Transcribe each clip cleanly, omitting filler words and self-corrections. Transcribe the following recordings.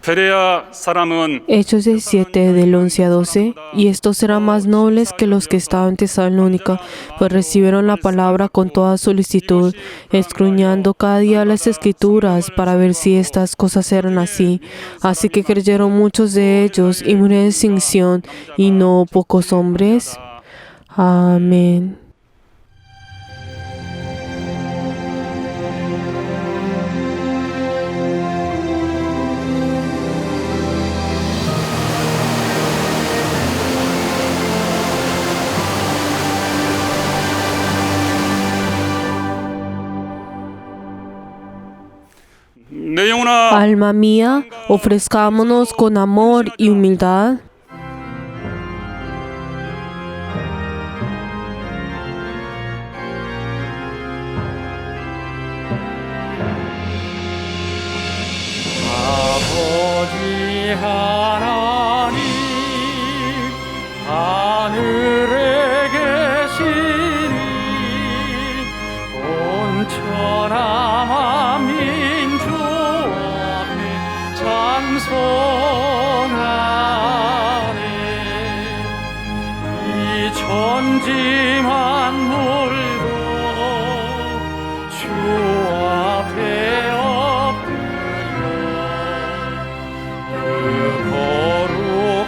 베레아 사람은 Hechos 17 del 11 a 12. Y estos eran más nobles que los que estaban en Tesalónica, pues recibieron la palabra con toda solicitud, escudriñando cada día las Escrituras para ver si estas cosas eran así. Así que creyeron muchos de ellos y murieron sin distinción, y no pocos hombres. Amén. 내 영혼아 Alma mía, ofrezcámonos con amor y humildad 아버지 하나님, 하늘에 계시니 온천한 민족 앞에 찬송하네. 이 천지 만물도 주 앞에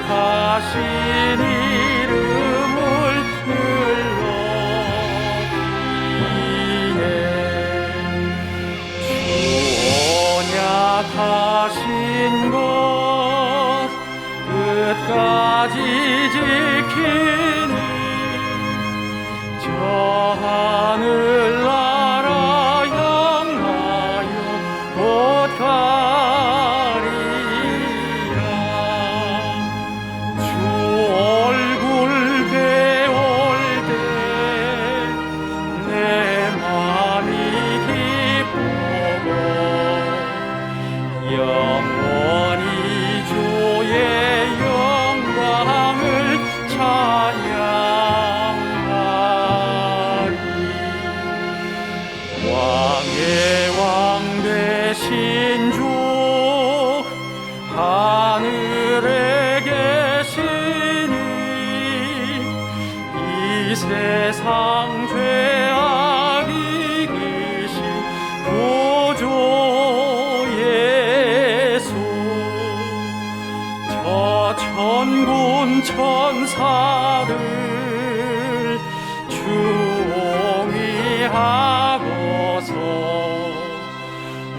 거룩하신 이름을 늘러드리네. 주 언약하신 것 끝까지 지키네. 저 하늘나라 향하여 곧 가리라. 주 얼굴 배울 때 내 맘이 기쁘고 영원히 주의 영광을 찬양하리. 왕의 왕 되신 주 하늘에 계시니 이 세상 죄악이 이기신 구주 예수, 저 천군 천사를 주옹이하고서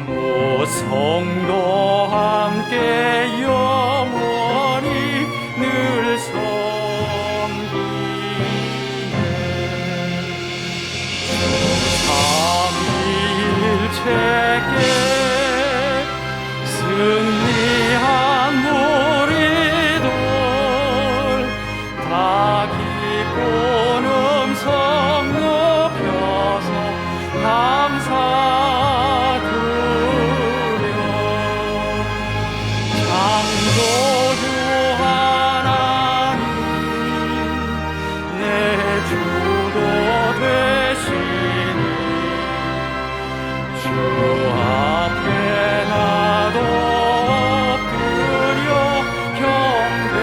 모성도 함께 영원히 늘 섬기네. 삼위일체께 승리한 무리들 다 기쁜 음성 높여서 감사드려. 창조주 하나님, 내 주도 되시니 주 앞에 나도 엎드려 경배하네.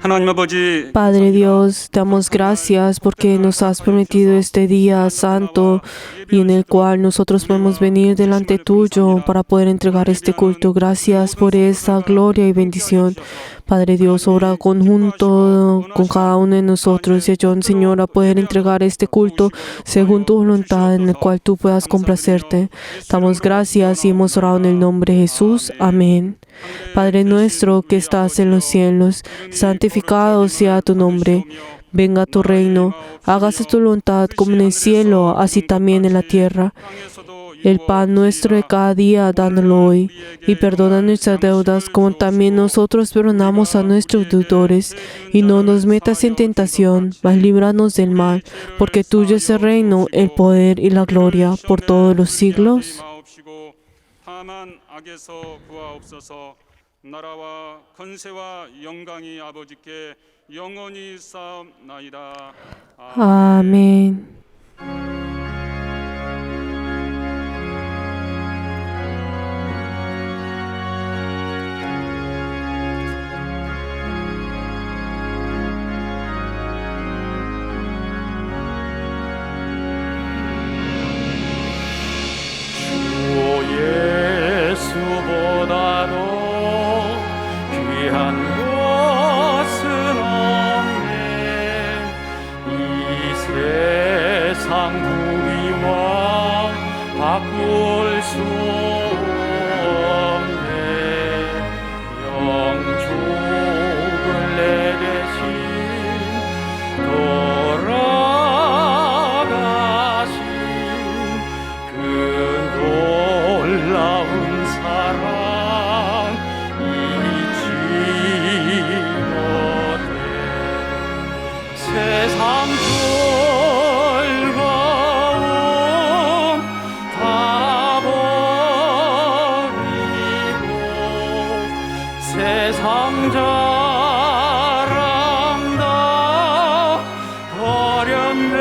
하나님 아버지 Padre Dios, damos gracias porque nos has permitido este día santo y en el cual nosotros podemos venir delante tuyo para poder entregar este culto. Gracias por esta gloria y bendición. Padre Dios, obra conjunto con cada uno de nosotros y ayúdanos, Señor, a poder entregar este culto según tu voluntad, en el cual tú puedas complacerte. Damos gracias y hemos orado en el nombre de Jesús. Amén. Padre nuestro que estás en los cielos, santificado sea tu nombre. Venga tu reino, hágase tu voluntad como en el cielo, así también en la tierra. El pan nuestro de cada día, dándolo hoy, y perdona nuestras deudas, como también nosotros perdonamos a nuestros deudores. Y no nos metas en tentación, mas líbranos del mal, porque tuyo es el reino, el poder y la gloria, por todos los siglos. 다만 악에서 구하옵소서. 나라와 권세와 영광이 아버지께 영원히 쌓옵나이다. 아멘. 예수보다도 귀한 것은 없네. 이 세상 부귀와 바꿀 수 없네. 영족을 내 대신 돌아가신 그 놀라운 사랑 잊지 못해. 세상 즐거움 다 버리고 세상 자랑 다 버렸네.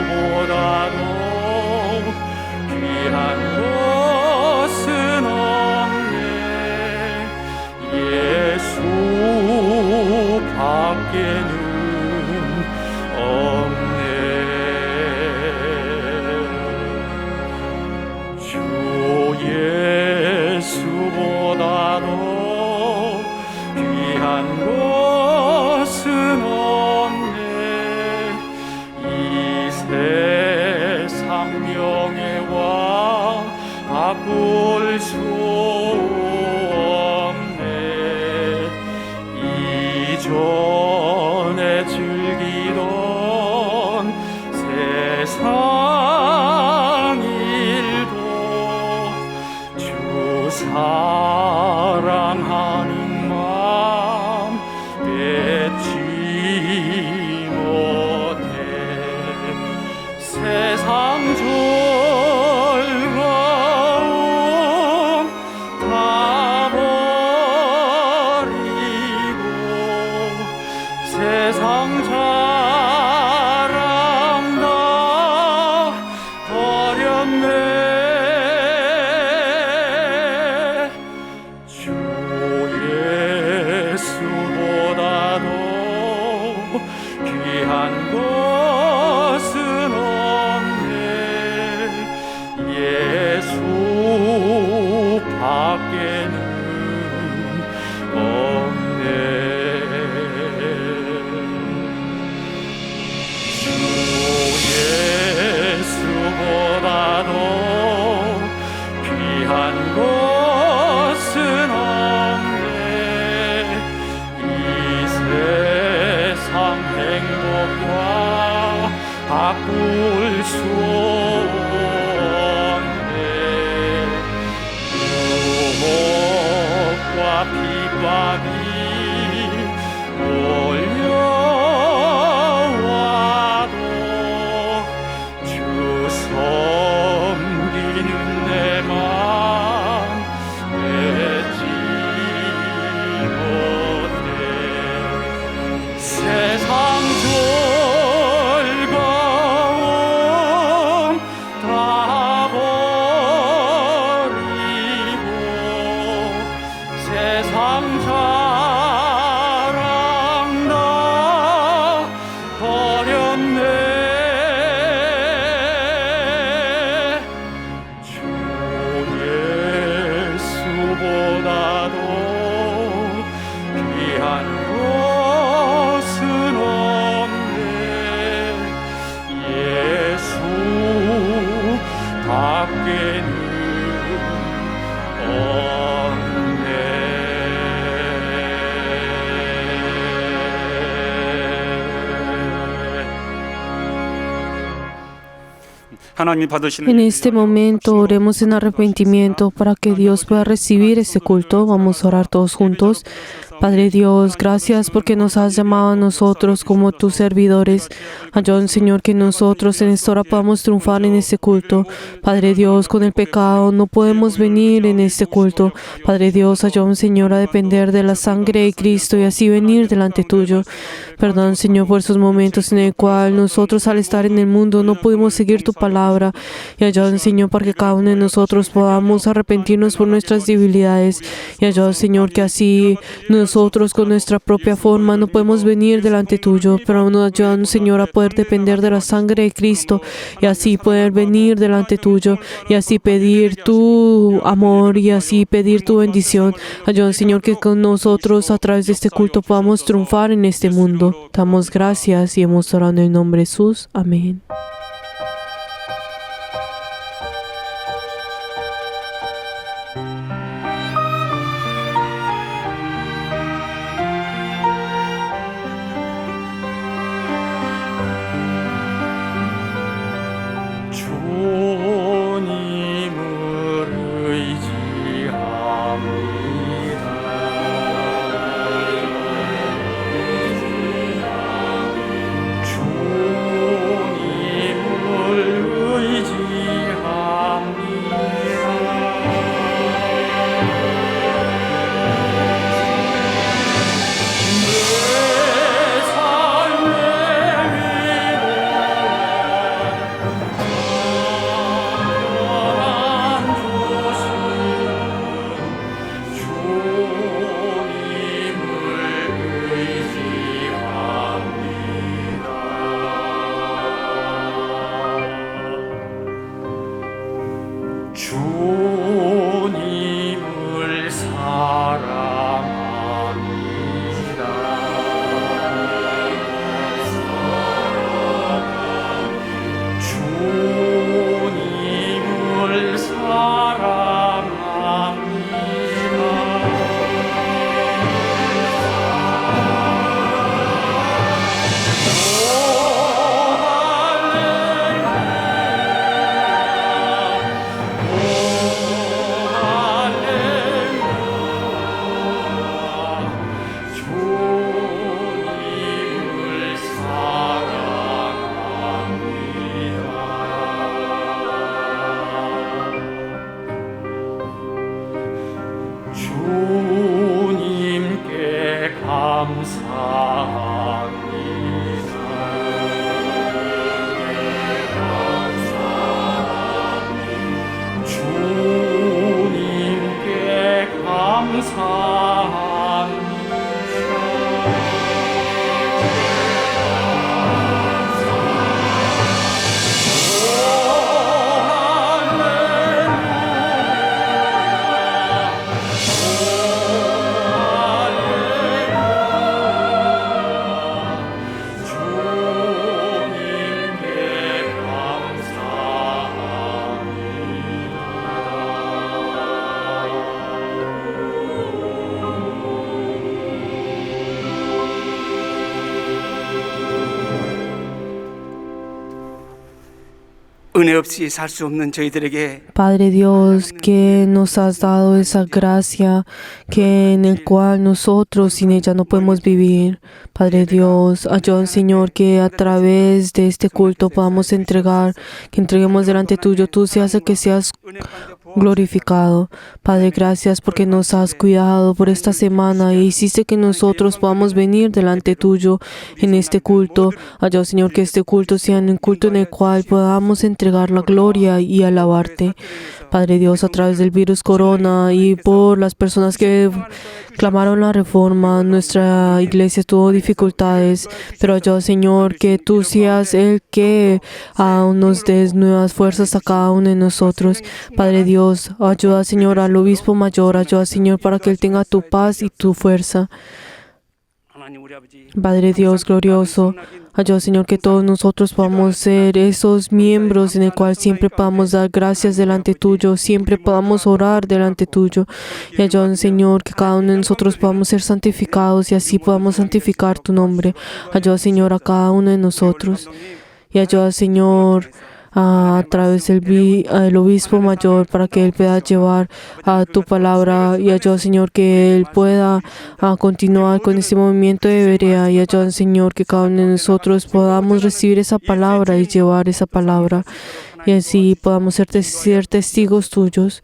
예수보다도 귀한 것은 없네. 예수 밖에는 없네. 주 예수보다도 귀한 것은 없네. 세상 명예와 바꿀 수 없네. 이전에 즐기던 세상 일도 주 사랑하는 마음 뺏지 못해. 세상 즐거움 다 버리고 세상 자랑 다 버렸네. 주 예수보다도 귀한 것은 없네. 예수 밖에는 없네. 주 예수보다도 귀한 것은 없네. 이 세상 행복과 바꿀 수 없네. 유혹과 핍박이 몰려와도 주 섬기는 내 맘 뺏지 못해. 세상 즐거움 다 버리고 세상 자랑 다 버렸네. 주 예수보다도 귀한 것은 없네. 예수 밖에는 없네. 하나님이 받으시는 En este momento oremos en arrepentimiento para que Dios pueda recibir este culto. Vamos a orar todos juntos. Padre Dios, gracias porque nos has llamado a nosotros como tus servidores. Ayúdanos, Señor, que nosotros en esta hora podamos triunfar en este culto. Padre Dios, con el pecado no podemos venir en este culto. Padre Dios, ayúdanos, Señor, a depender de la sangre de Cristo y así venir delante tuyo. Perdón, Señor, por esos momentos en el cual nosotros al estar en el mundo no pudimos seguir tu palabra. Y ayúdanos, Señor, para que cada uno de nosotros podamos arrepentirnos por nuestras debilidades. Y ayúdanos, Señor, que así nosotros con nuestra propia forma no podemos venir delante tuyo, pero nos ayúdanos, Señor, a poder depender de la sangre de Cristo y así poder venir delante tuyo y así pedir tu amor y así pedir tu bendición. Ayúdanos, Señor, que con nosotros a través de este culto podamos triunfar en este mundo. Damos gracias y hemos orado en el nombre de Jesús. Amén. 주님을 의지합니다. 주님을 주님을 사랑합니다. 주님을 주님께 감사합니다. 주님께 감사합니다. 은혜 없이 살 수 없는 저희들에게 Padre Dios, que nos has dado esa gracia que en el cual nosotros sin ella no podemos vivir. Padre Dios, ayúdanos, Señor, que a través de este culto podamos entregar, que entreguemos delante tuyo, tú seas el que seas glorificado. Padre, gracias porque nos has cuidado por esta semana y hiciste que nosotros podamos venir delante tuyo en este culto. Ayúdanos, Señor, que este culto sea un culto en el cual podamos entregar la gloria y alabarte. Padre Dios, a través del virus corona y por las personas que clamaron la reforma, nuestra iglesia tuvo dificultades, pero yo, Señor, que tú seas el que nos des nuevas fuerzas a cada uno de nosotros. Padre Dios, ayuda, Señor, al obispo mayor, ayuda, Señor, para que él tenga tu paz y tu fuerza. Padre Dios glorioso, ayuda, Señor, que todos nosotros podamos ser esos miembros en el cual siempre podamos dar gracias delante tuyo, siempre podamos orar delante tuyo. Y ayuda, Señor, que cada uno de nosotros podamos ser santificados y así podamos santificar tu nombre. Ayuda, Señor, a cada uno de nosotros. Y ayuda, Señor, a través del obispo mayor, para que él pueda llevar tu palabra, y ayuda, Señor, que él pueda continuar con este movimiento de Berea, y ayuda, Señor, que cada uno de nosotros podamos recibir esa palabra y llevar esa palabra, y así podamos ser testigos tuyos.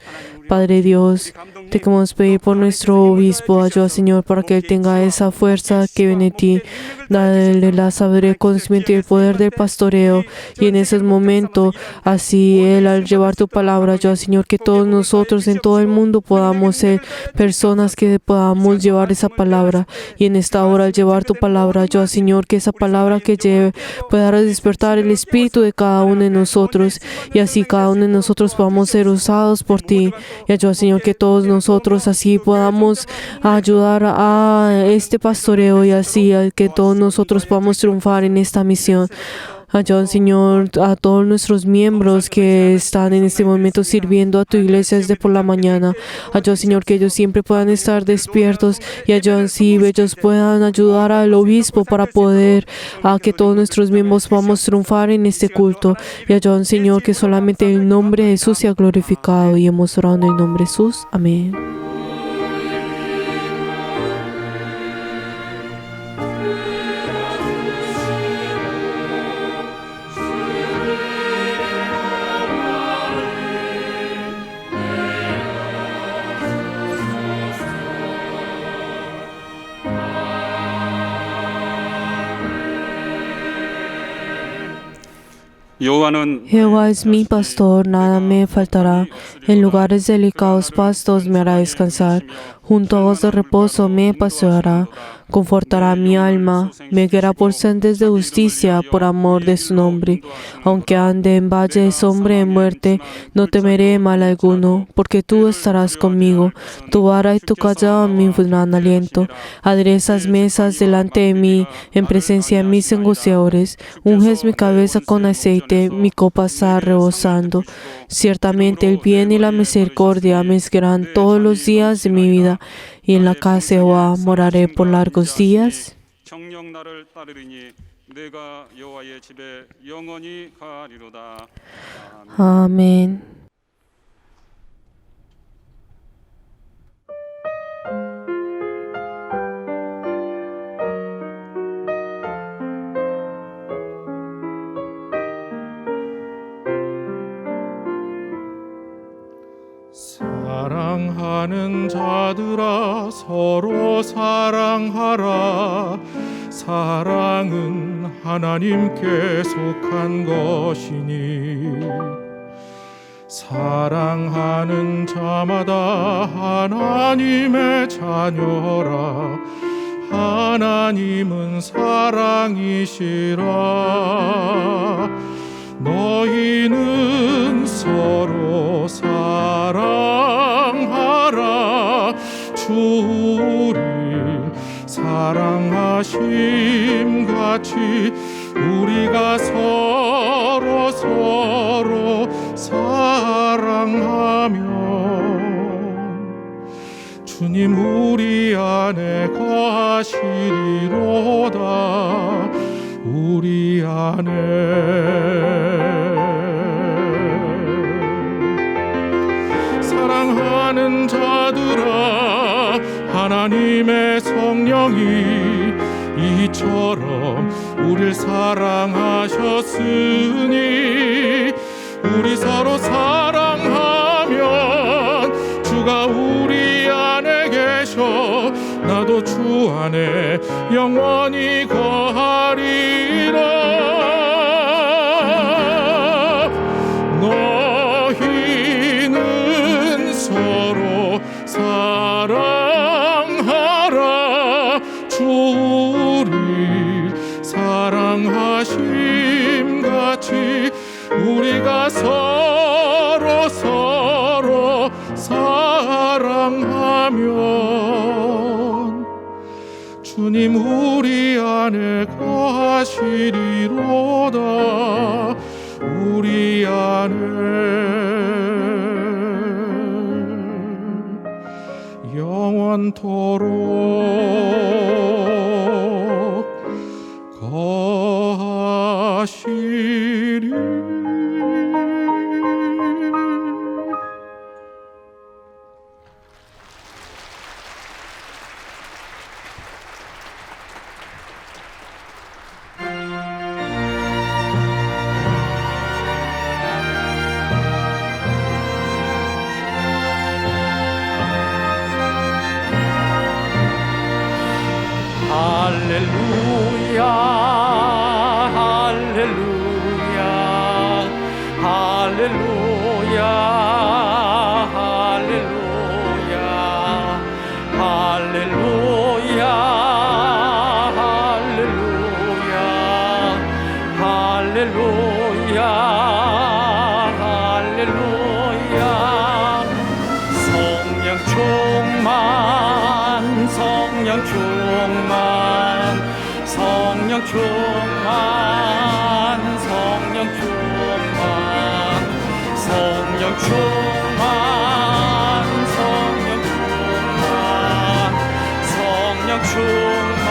Padre Dios, te queremos pedir por nuestro obispo, ayuda, Señor, para que él tenga esa fuerza que viene de ti. Dale la sabiduría, el conocimiento y el poder del pastoreo. Y en ese momento, así él, al llevar tu palabra, ayuda, Señor, que todos nosotros en todo el mundo podamos ser personas que podamos llevar esa palabra. Y en esta hora, al llevar tu palabra, ayuda, Señor, que esa palabra que lleve pueda despertar el espíritu de cada uno de nosotros. Y así cada uno de nosotros podamos ser usados por ti. Y ayuda, Señor, que todos nosotros así podamos ayudar a este pastoreo, y así que todos nosotros podamos triunfar en esta misión. Ayuda, Señor, a todos nuestros miembros que están en este momento sirviendo a tu iglesia desde por la mañana. Ayuda, Señor, que ellos siempre puedan estar despiertos, y ayuda, sí, ellos puedan ayudar al obispo para poder que todos nuestros miembros podamos triunfar en este culto. Y ayuda, Señor, que solamente el nombre de Jesús sea glorificado. Y hemos orado en el nombre de Jesús. Amén. Jehová es mi pastor, nada me faltará. En lugares delicados pastos me hará descansar. Junto a aguas de reposo me paseará. Confortará mi alma. Me guiará por sendas de justicia, por amor de su nombre. Aunque ande en valle de sombra de muerte, no temeré mal alguno, porque tú estarás conmigo. Tu vara y tu callado me infundirán aliento. Aderezas mesas delante de mí, en presencia de mis angustiadores. Unges mi cabeza con aceite, mi copa está rebosando. Ciertamente el bien y la misericordia me seguirán todos los días de mi vida, y en la casa de Jehová moraré por largos días. Amén. 사랑하는 자들아 서로 사랑하라. 사랑은 하나님께 속한 것이니 사랑하는 자마다 하나님의 자녀라. 하나님은 사랑이시라. 너희는 서로 사랑하라. 주 우리 사랑하심 같이 우리가 서로 사랑하면 주님 우리 안에 거하시리로다. 우리 안에 사랑하는 자들아 하나님의 성령이 이처럼 우릴 사랑하셨으니 우리 서로 사랑하면 주가 우리 안에 계셔 나도 주 안에 영원히 거하리라. 너희는 서로 사랑하라. 주 우리 사랑하심 같이 우리가 서로 사랑하면 주님 우리 안에 거하시리로다. 우리 안에 영원토록 거하시리. 할렐루야 할렐루야 할렐루야 할렐루야 할렐루야 할렐루야 할렐루야 할렐루야 성령 충만 성령 충만 성령 충만 성령 충만 성령 충만 성령 충만 성령 충만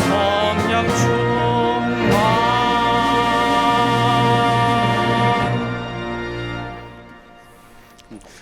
성령 충만.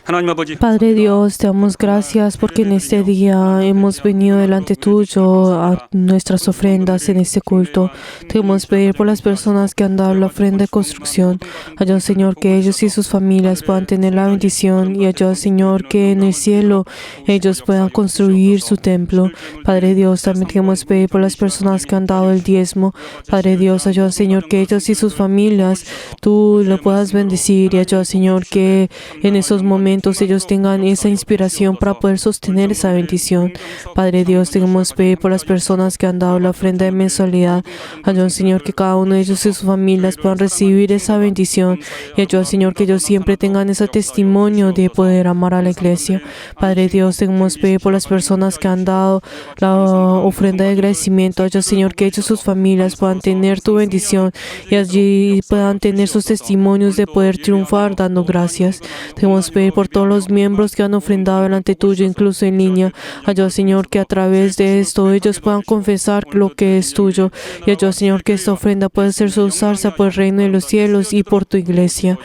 하나님 아버지, Padre Dios, te damos gracias porque en este día hemos venido delante tuyo a nuestras ofrendas en este culto. Te queremos pedir por las personas que han dado la ofrenda de construcción. Ayuda, Señor, que ellos y sus familias puedan tener la bendición y ayuda, Señor, que en el cielo ellos puedan construir su templo. Padre Dios, también queremos pedir por las personas que han dado el diezmo. Padre Dios, ayuda, Señor, que ellos y sus familias tú lo puedas bendecir y ayuda, Señor, que en esos momentos ellos tengan esa inspiración para poder sostener esa bendición. Padre Dios, te queremos pedir por las personas que han dado la ofrenda de mensualidad. Ayuda, Señor, que cada uno de ellos y sus familias puedan recibir esa bendición y ayuda, Señor, que ellos siempre tengan ese testimonio de poder amar a la iglesia. Padre Dios, te queremos pedir por las personas que han dado la ofrenda de agradecimiento. Ayuda, Señor, que ellos y sus familias puedan tener tu bendición y allí puedan tener sus testimonios de poder triunfar dando gracias. Te queremos pedir por todos los miembros que han ofrendado delante tuyo, incluso en línea. Ayuda, Señor, que a través de esto ellos puedan confesar lo que es tuyo. Y ayuda, Señor, que esta ofrenda pueda ser usarse por el reino de los cielos y por tu iglesia.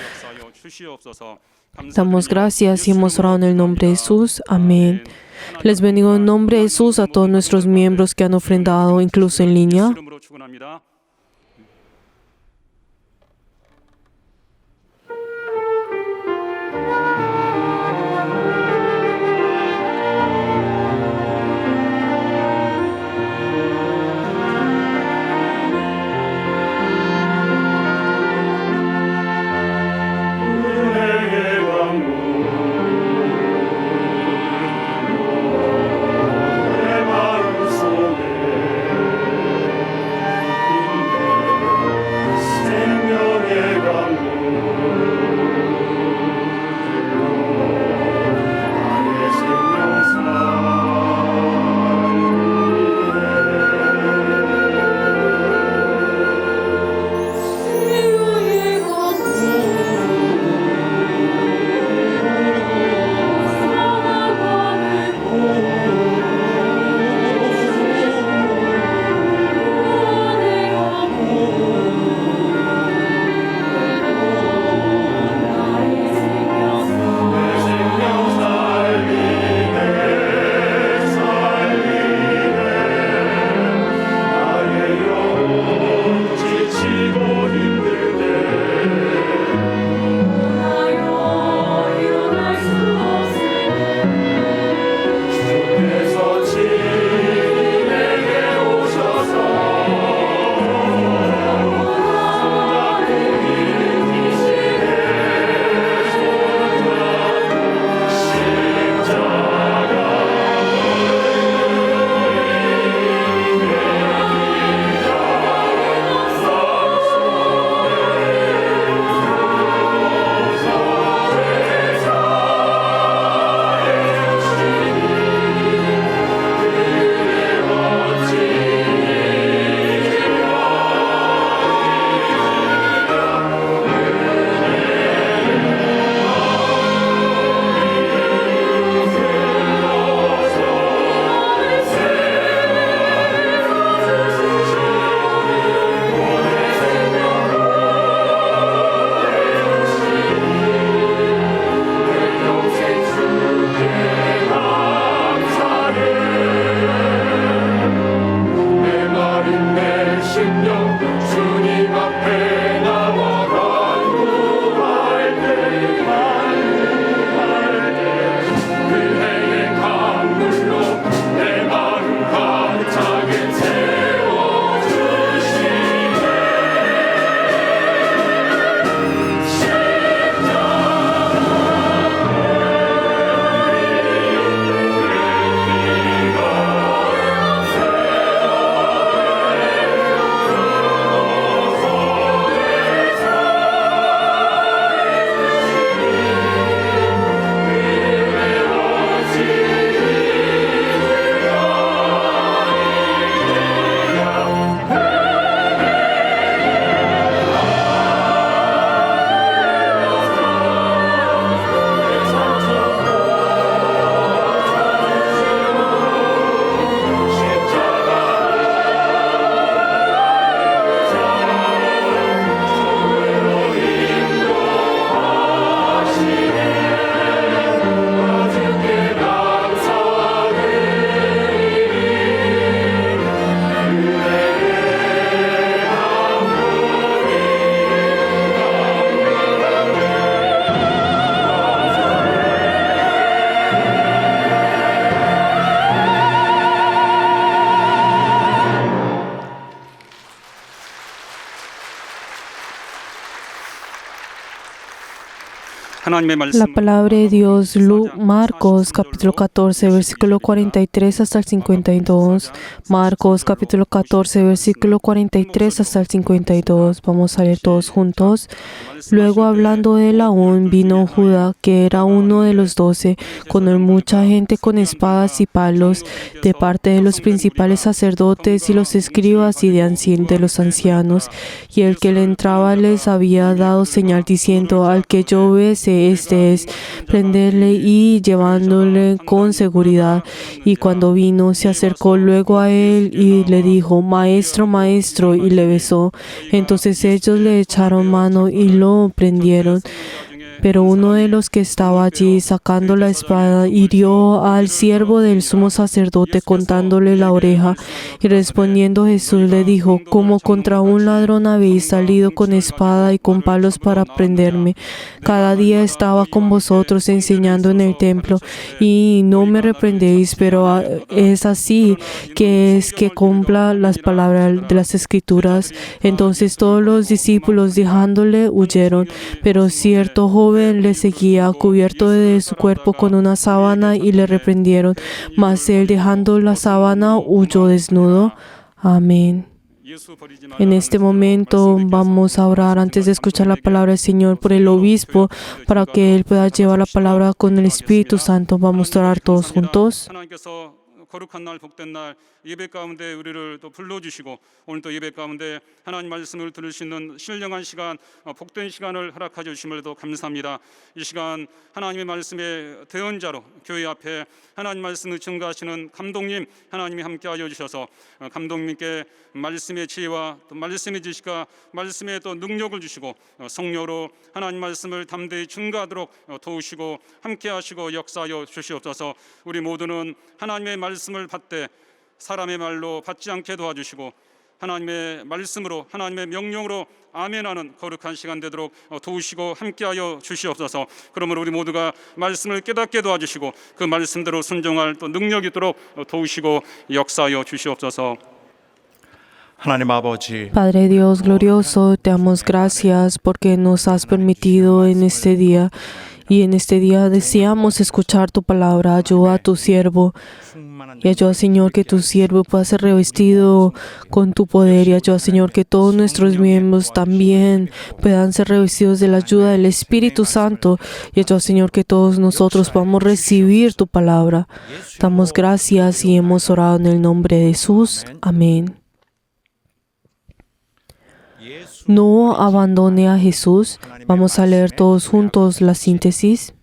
Damos gracias y hemos orado en el nombre de Jesús. Amén. Les bendigo en nombre de Jesús a todos nuestros miembros que han ofrendado, incluso en línea. 하나님의 La 말씀 palabra de Dios, Marcos capítulo 14, versículo 43 hasta el 52. Marcos capítulo 14, versículo 43 hasta el 52. Vamos a leer todos juntos. Luego, hablando él aún, vino Judá, que era uno de los 12, con él mucha gente con espadas y palos, de parte de los principales sacerdotes y los escribas y de los ancianos. Y el que le entraba les había dado señal diciendo: al que yo bese, este es, prenderle y llevándole con seguridad. Y cuando vino, se acercó luego a él y le dijo: Maestro, maestro, y le besó. Entonces ellos le echaron mano y lo prendieron. Pero uno de los que estaba allí, sacando la espada, hirió al siervo del sumo sacerdote, cortándole la oreja. Y respondiendo Jesús le dijo: como contra un ladrón habéis salido con espada y con palos para prenderme. Cada día estaba con vosotros enseñando en el templo, y no me reprendéis, pero es así que es que cumpla las palabras de las Escrituras. Entonces todos los discípulos, dejándole, huyeron. Pero cierto joven le seguía, cubierto de su cuerpo con una sábana, y le reprendieron. Mas él, dejando la sábana, huyó desnudo. Amén. En este momento vamos a orar antes de escuchar la palabra del Señor por el obispo, para que él pueda llevar la palabra con el Espíritu Santo. Vamos a orar todos juntos. 하나님께서 거룩한 날, 복된 날 예배 가운데 우리를 또 불러주시고, 오늘 또 예배 가운데 하나님 말씀을 들을 수 있는 신령한 시간, 복된 시간을 허락해 주심을도 감사합니다. 이 시간 하나님의 말씀의 대언자로 교회 앞에 하나님 말씀을 증거하시는 감독님 하나님이 함께하여 주셔서 감독님께 말씀의 지혜와 또 말씀의 지식과 말씀의 또 능력을 주시고, 성령으로 하나님 말씀을 담대히 증거하도록 도우시고 함께하시고 역사하여 주시옵소서. 우리 모두는 하나님의 말씀을 받되 사람의 말로 받지 않게 도와주시고, 하나님의 말씀으로 하나님의 명령으로 아멘하는 거룩한 시간 되도록 도우시고 함께하여 주시옵소서. 그러므로 우리 모두가 말씀을 깨닫게 도와주시고 그 말씀대로 순종할 또 능력이 있도록 도우시고 역사하여 주시옵소서. 하나님 아버지, Padre Dios glorioso, te damos gracias porque nos has permitido en este día. Y en este día deseamos escuchar tu palabra. Ayuda a tu siervo. Y ayuda, Señor, que tu siervo pueda ser revestido con tu poder. Y ayuda, Señor, que todos nuestros miembros también puedan ser revestidos de la ayuda del Espíritu Santo. Y ayuda, Señor, que todos nosotros podamos recibir tu palabra. Damos gracias y hemos orado en el nombre de Jesús. Amén. No abandone a Jesús. Vamos a leer todos juntos la síntesis.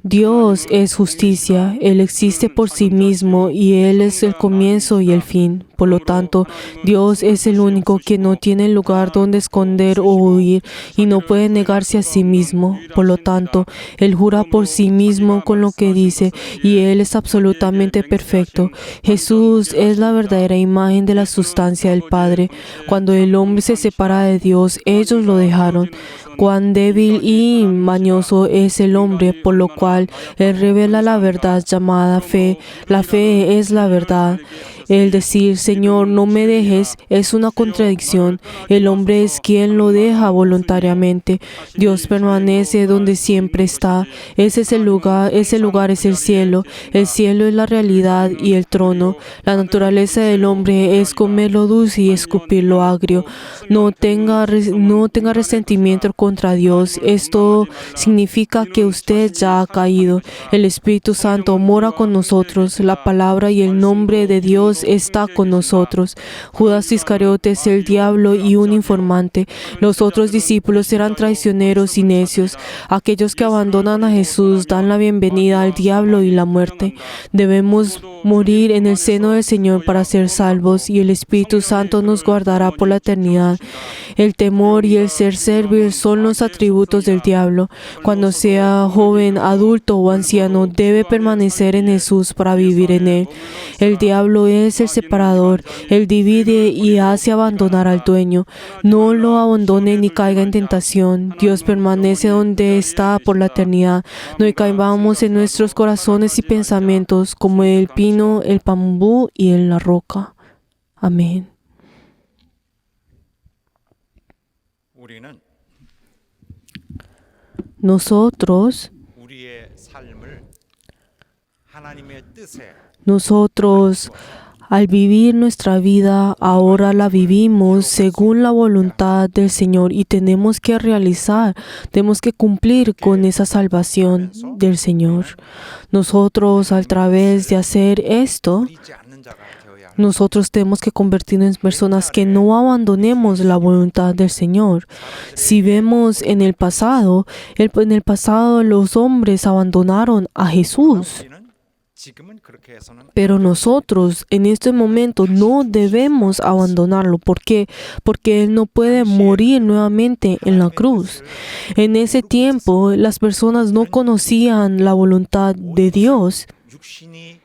Dios es justicia, Él existe por sí mismo y Él es el comienzo y el fin. Por lo tanto, Dios es el único que no tiene lugar donde esconder o huir y no puede negarse a sí mismo. Por lo tanto, Él jura por sí mismo con lo que dice y Él es absolutamente perfecto. Jesús es la verdadera imagen de la sustancia del Padre. Cuando el hombre se separa de Dios, ellos lo dejaron. Cuán débil y mañoso es el hombre, por lo cual Él revela la verdad llamada fe. La fe es la verdad. El decir, Señor, no me dejes, es una contradicción. El hombre es quien lo deja voluntariamente. Dios permanece donde siempre está. Ese lugar es el cielo. El cielo es la realidad y el trono. La naturaleza del hombre es comer lo dulce y escupir lo agrio. No tenga resentimiento contra Dios. Esto significa que usted ya ha caído. El Espíritu Santo mora con nosotros. La palabra y el nombre de Dios está con nosotros. Judas Iscariote es el diablo y un informante. Los otros discípulos eran traicioneros y necios. Aquellos que abandonan a Jesús dan la bienvenida al diablo y la muerte. Debemos morir en el seno del Señor para ser salvos y el Espíritu Santo nos guardará por la eternidad. El temor y el ser servil son los atributos del diablo. Cuando sea joven, adulto o anciano, debe permanecer en Jesús para vivir en Él. El diablo es el separador. Él divide y hace abandonar al dueño. No lo abandone ni caiga en tentación. Dios permanece donde está por la eternidad. No caigamos en nuestros corazones y pensamientos como el pino, el bambú y en la roca. Amén. nosotros 우리의 삶을 하나님의 뜻에 Nosotros, al vivir nuestra vida, ahora la vivimos según la voluntad del Señor y tenemos que cumplir con esa salvación del Señor. Nosotros, a través de hacer esto, 버리지 않는 자가 되어야 합니다. nosotros tenemos que convertirnos en personas que no abandonemos la voluntad del Señor. Si vemos en el pasado los hombres abandonaron a Jesús. 우리는 지금은 그렇게 해서는 Pero nosotros en este momento no debemos abandonarlo. ¿Por qué? Porque Él no puede morir nuevamente en la cruz. En ese tiempo las personas no conocían la voluntad de Dios 육신이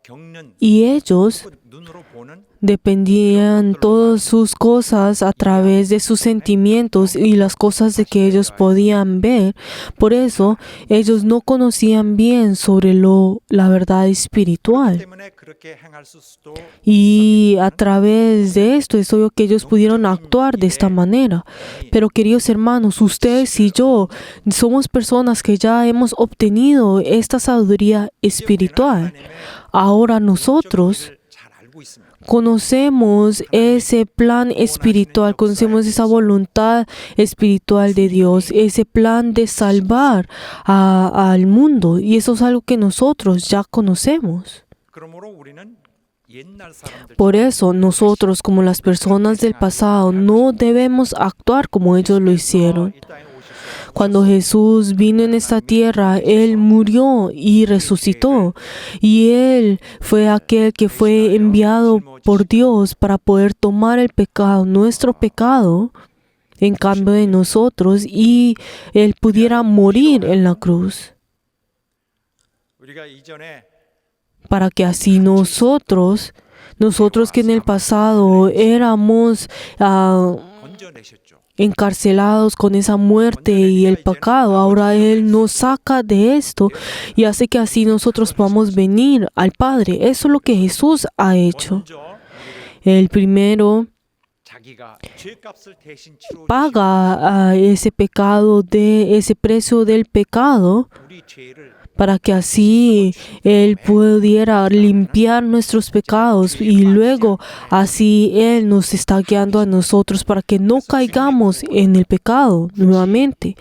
겪는 y ellos 눈으로 보는 dependían todas sus cosas a través de sus sentimientos y las cosas de que ellos podían ver. Por eso ellos no conocían bien sobre la verdad espiritual. 때문에 그렇게 행할 수도 Y a través de esto es obvio que ellos pudieron actuar de esta manera. Pero queridos hermanos, ustedes y yo somos personas que ya hemos obtenido esta sabiduría espiritual. Ahora nosotros 잘 알고 있습니다. conocemos ese plan espiritual, conocemos esa voluntad espiritual de Dios, ese plan de salvar al mundo. Y eso es algo que nosotros ya conocemos. 그러므로 우리는 옛날 사람들 Por eso nosotros, como las personas del pasado, no debemos actuar como ellos lo hicieron. 이 땅에 오셔서 Cuando Jesús vino en esta tierra, Él murió y resucitó. Y Él fue aquel que fue enviado por Dios para poder tomar el pecado, nuestro pecado, en cambio de nosotros, y Él pudiera morir en la cruz. 우리가 이전에 Para que así nosotros que en el pasado éramos 건져내셨죠. encarcelados con esa muerte y el pecado, ahora Él nos saca de esto y hace que así nosotros podamos venir al Padre. Eso es lo que Jesús ha hecho. 먼저 El primero 자기가 죄값을 대신 치러 paga ese pecado, ese precio del pecado, 우리 죄를 para que así Él pudiera limpiar nuestros pecados y luego así Él nos está guiando a nosotros para que no caigamos en el pecado nuevamente.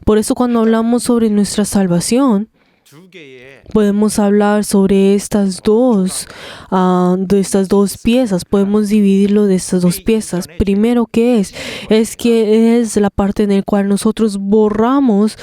Por eso cuando hablamos sobre nuestra salvación, 두 개의 podemos hablar sobre estas dos piezas. Podemos dividirlo de estas dos piezas. Primero, ¿qué es? Es que es la parte en la cual nosotros borramos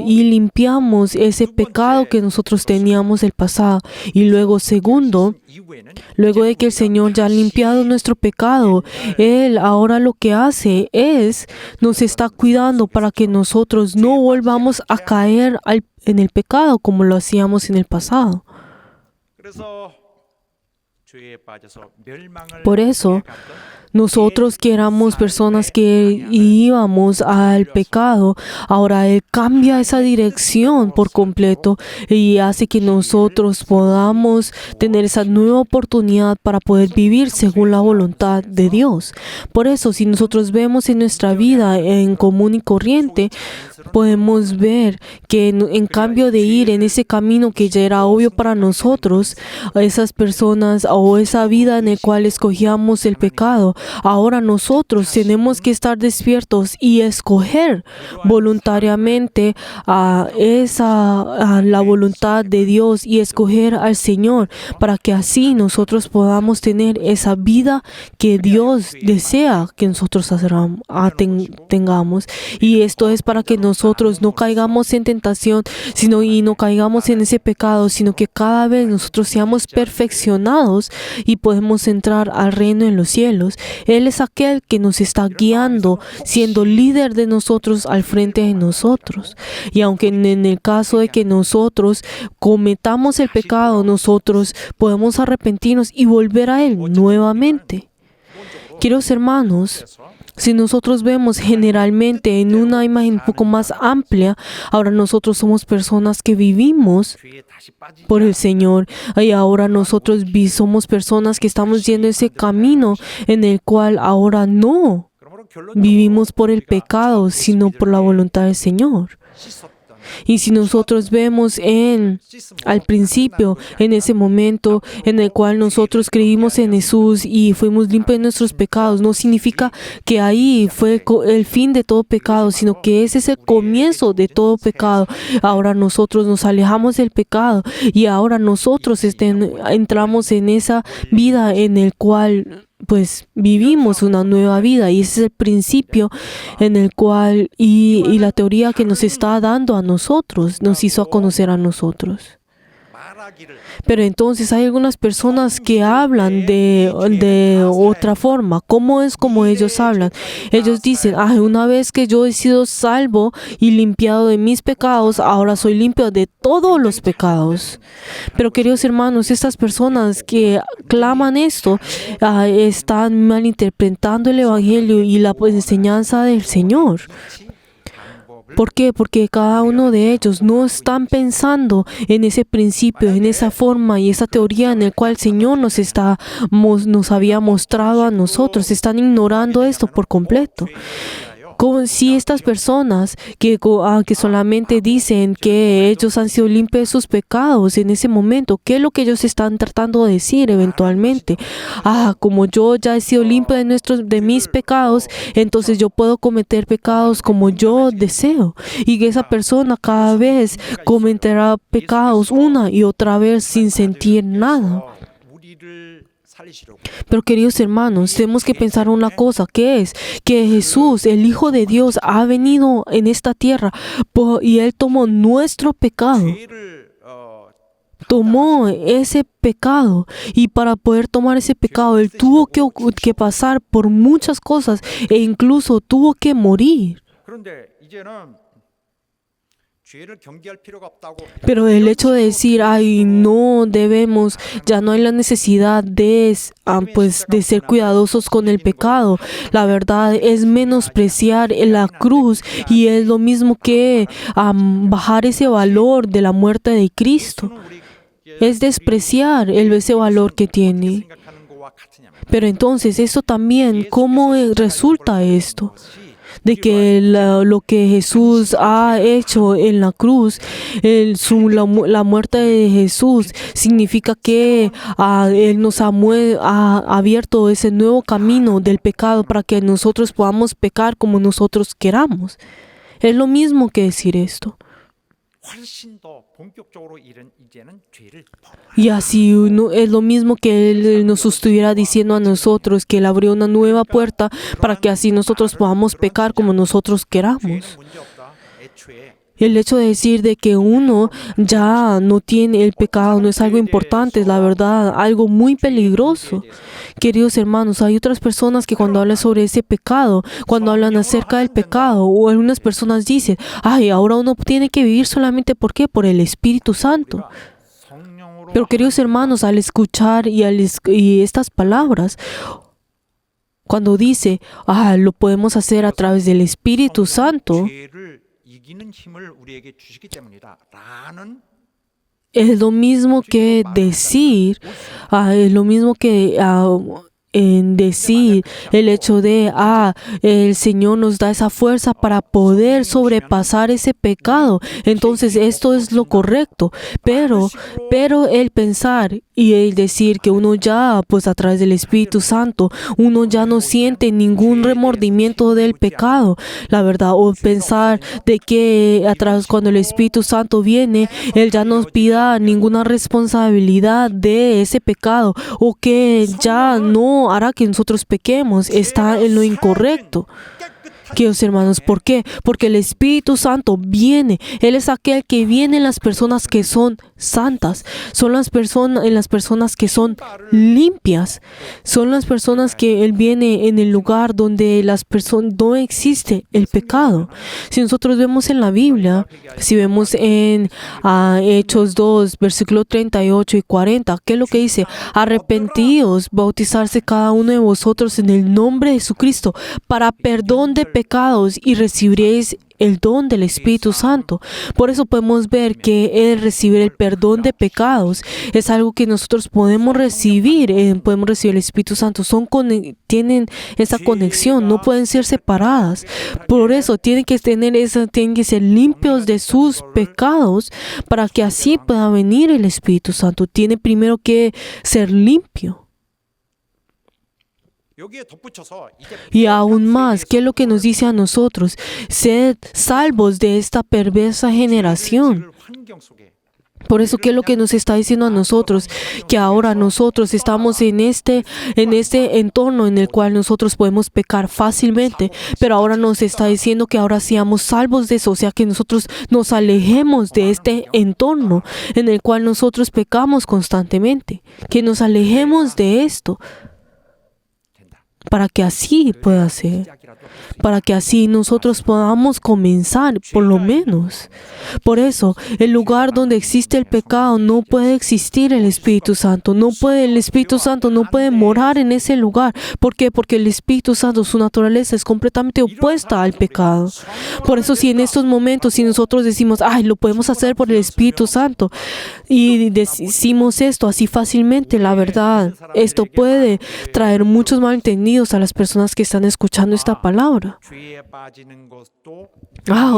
y limpiamos ese pecado que nosotros teníamos del pasado. Y luego, segundo, 이후에는 luego de que el Señor ya ha limpiado nuestro pecado, Él ahora lo que hace es nos está cuidando para que nosotros no volvamos a caer en el pecado como lo hacíamos en el pasado. 그래서 죄에 빠져서 멸망을 Por eso, 향해 갔던 nosotros que éramos personas que íbamos al pecado, ahora Él cambia esa dirección por completo y hace que nosotros podamos tener esa nueva oportunidad para poder vivir según la voluntad de Dios. Por eso, si nosotros vemos en nuestra vida en común y corriente, podemos ver que en cambio de ir en ese camino que ya era obvio para nosotros, esas personas o esa vida en la cual escogíamos el pecado, ahora nosotros tenemos que estar despiertos y escoger voluntariamente a la voluntad de Dios y escoger al Señor para que así nosotros podamos tener esa vida que Dios desea que nosotros tengamos. Y esto es para que nosotros no caigamos en tentación, y no caigamos en ese pecado, sino que cada vez nosotros seamos perfeccionados y podemos entrar al reino en los cielos. Él es aquel que nos está guiando, siendo líder de nosotros al frente de nosotros. Y aunque en el caso de que nosotros cometamos el pecado, nosotros podemos arrepentirnos y volver a Él nuevamente. Queridos hermanos, si nosotros vemos generalmente en una imagen un poco más amplia, ahora nosotros somos personas que vivimos 죄에 다시 빠지지 por el Señor y ahora nosotros somos personas que estamos yendo ese camino en el cual ahora no vivimos por el pecado, sino por la voluntad del Señor. Y si nosotros vemos al principio, en ese momento en el cual nosotros creímos en Jesús y fuimos limpios de nuestros pecados, no significa que ahí fue el fin de todo pecado, sino que ese es el comienzo de todo pecado. Ahora nosotros nos alejamos del pecado y ahora nosotros entramos en esa vida en el cual pues vivimos una nueva vida, y ese es el principio en el cual y la teoría que nos está dando a nosotros, nos hizo conocer a nosotros. Pero entonces hay algunas personas que hablan de otra forma. ¿Cómo es como ellos hablan? Ellos dicen, una vez que yo he sido salvo y limpiado de mis pecados, ahora soy limpio de todos los pecados. Pero queridos hermanos, estas personas que claman esto están malinterpretando el Evangelio y la enseñanza del Señor. ¿Por qué? Porque cada uno de ellos no están pensando en ese principio, en esa forma y esa teoría en el cual el Señor nos había mostrado a nosotros. Están ignorando esto por completo. Si estas personas que solamente dicen que ellos han sido limpios de sus pecados en ese momento, ¿qué es lo que ellos están tratando de decir eventualmente? Como yo ya he sido limpio de mis pecados, entonces yo puedo cometer pecados como yo deseo. Y que esa persona cada vez cometerá pecados una y otra vez sin sentir nada. Pero queridos hermanos, tenemos que pensar una cosa, que es que Jesús, el Hijo de Dios, ha venido en esta tierra y Él tomó nuestro pecado. Tomó ese pecado, y para poder tomar ese pecado, Él tuvo que pasar por muchas cosas e incluso tuvo que morir. Pero el hecho de decir, no debemos, ya no hay la necesidad de ser cuidadosos con el pecado. La verdad es menospreciar la cruz, y es lo mismo que bajar ese valor de la muerte de Cristo. Es despreciar ese valor que tiene. Pero entonces, eso también, ¿cómo resulta esto? De que lo que Jesús ha hecho en la cruz, la muerte de Jesús, significa que Él nos ha abierto ese nuevo camino del pecado para que nosotros podamos pecar como nosotros queramos. Es lo mismo que decir esto. Y así es lo mismo que Él nos estuviera diciendo a nosotros, que Él abrió una nueva puerta para que así nosotros podamos pecar como nosotros queramos. El hecho de decir de que uno ya no tiene el pecado no es algo importante, es la verdad, algo muy peligroso. Queridos hermanos, hay otras personas que cuando hablan sobre ese pecado, cuando hablan acerca del pecado, o algunas personas dicen, ahora uno tiene que vivir solamente, ¿por qué? Por el Espíritu Santo. Pero queridos hermanos, al escuchar y estas palabras, cuando dice, lo podemos hacer a través del Espíritu Santo, es lo mismo que decir, en decir el hecho de, el Señor nos da esa fuerza para poder sobrepasar ese pecado. Entonces esto es lo correcto. Pero el pensar y el decir que uno ya, a través del Espíritu Santo, uno ya no siente ningún remordimiento del pecado, la verdad, o pensar de que a través cuando el Espíritu Santo viene, Él ya no pida ninguna responsabilidad de ese pecado, o que ya no hará que nosotros pequemos, está en lo incorrecto. Queridos hermanos, ¿por qué? Porque el Espíritu Santo viene. Él es aquel que viene en las personas que son santas. Son en las personas que son limpias. Son las personas que Él viene en el lugar donde no existe el pecado. Si nosotros vemos en la Biblia, si vemos en Hechos 2, versículo 38 y 40, ¿qué es lo que dice? Arrepentíos, bautizarse cada uno de vosotros en el nombre de Jesucristo para perdón de pecados y recibiréis el don del Espíritu Santo. Por eso podemos ver que el recibir el perdón de pecados es algo que nosotros podemos recibir el Espíritu Santo. Tienen esa conexión, no pueden ser separadas. Por eso tienen que ser limpios de sus pecados para que así pueda venir el Espíritu Santo. Tiene primero que ser limpio. 여기에 덧붙여서 이제 Y aún más, ¿qué es lo que nos dice a nosotros? Sed salvos de esta perversa generación. 환경 속에 Por eso, ¿qué es lo que nos está diciendo a nosotros? Que ahora nosotros estamos en este entorno en el cual nosotros podemos pecar fácilmente, pero ahora nos está diciendo que ahora seamos salvos de eso, o sea, que nosotros nos alejemos de este entorno en el cual nosotros pecamos constantemente, que nos alejemos de esto, para que así pueda ser, para que así nosotros podamos comenzar, por lo menos. Por eso, el lugar donde existe el pecado no puede existir el Espíritu Santo. El Espíritu Santo no puede morar en ese lugar. ¿Por qué? Porque el Espíritu Santo, su naturaleza es completamente opuesta al pecado. Por eso, si en estos momentos, si nosotros decimos, ay, lo podemos hacer por el Espíritu Santo, y decimos esto así fácilmente, la verdad, esto puede traer muchos malentendidos a las personas que están escuchando esta palabra. 죄에 빠지는 것도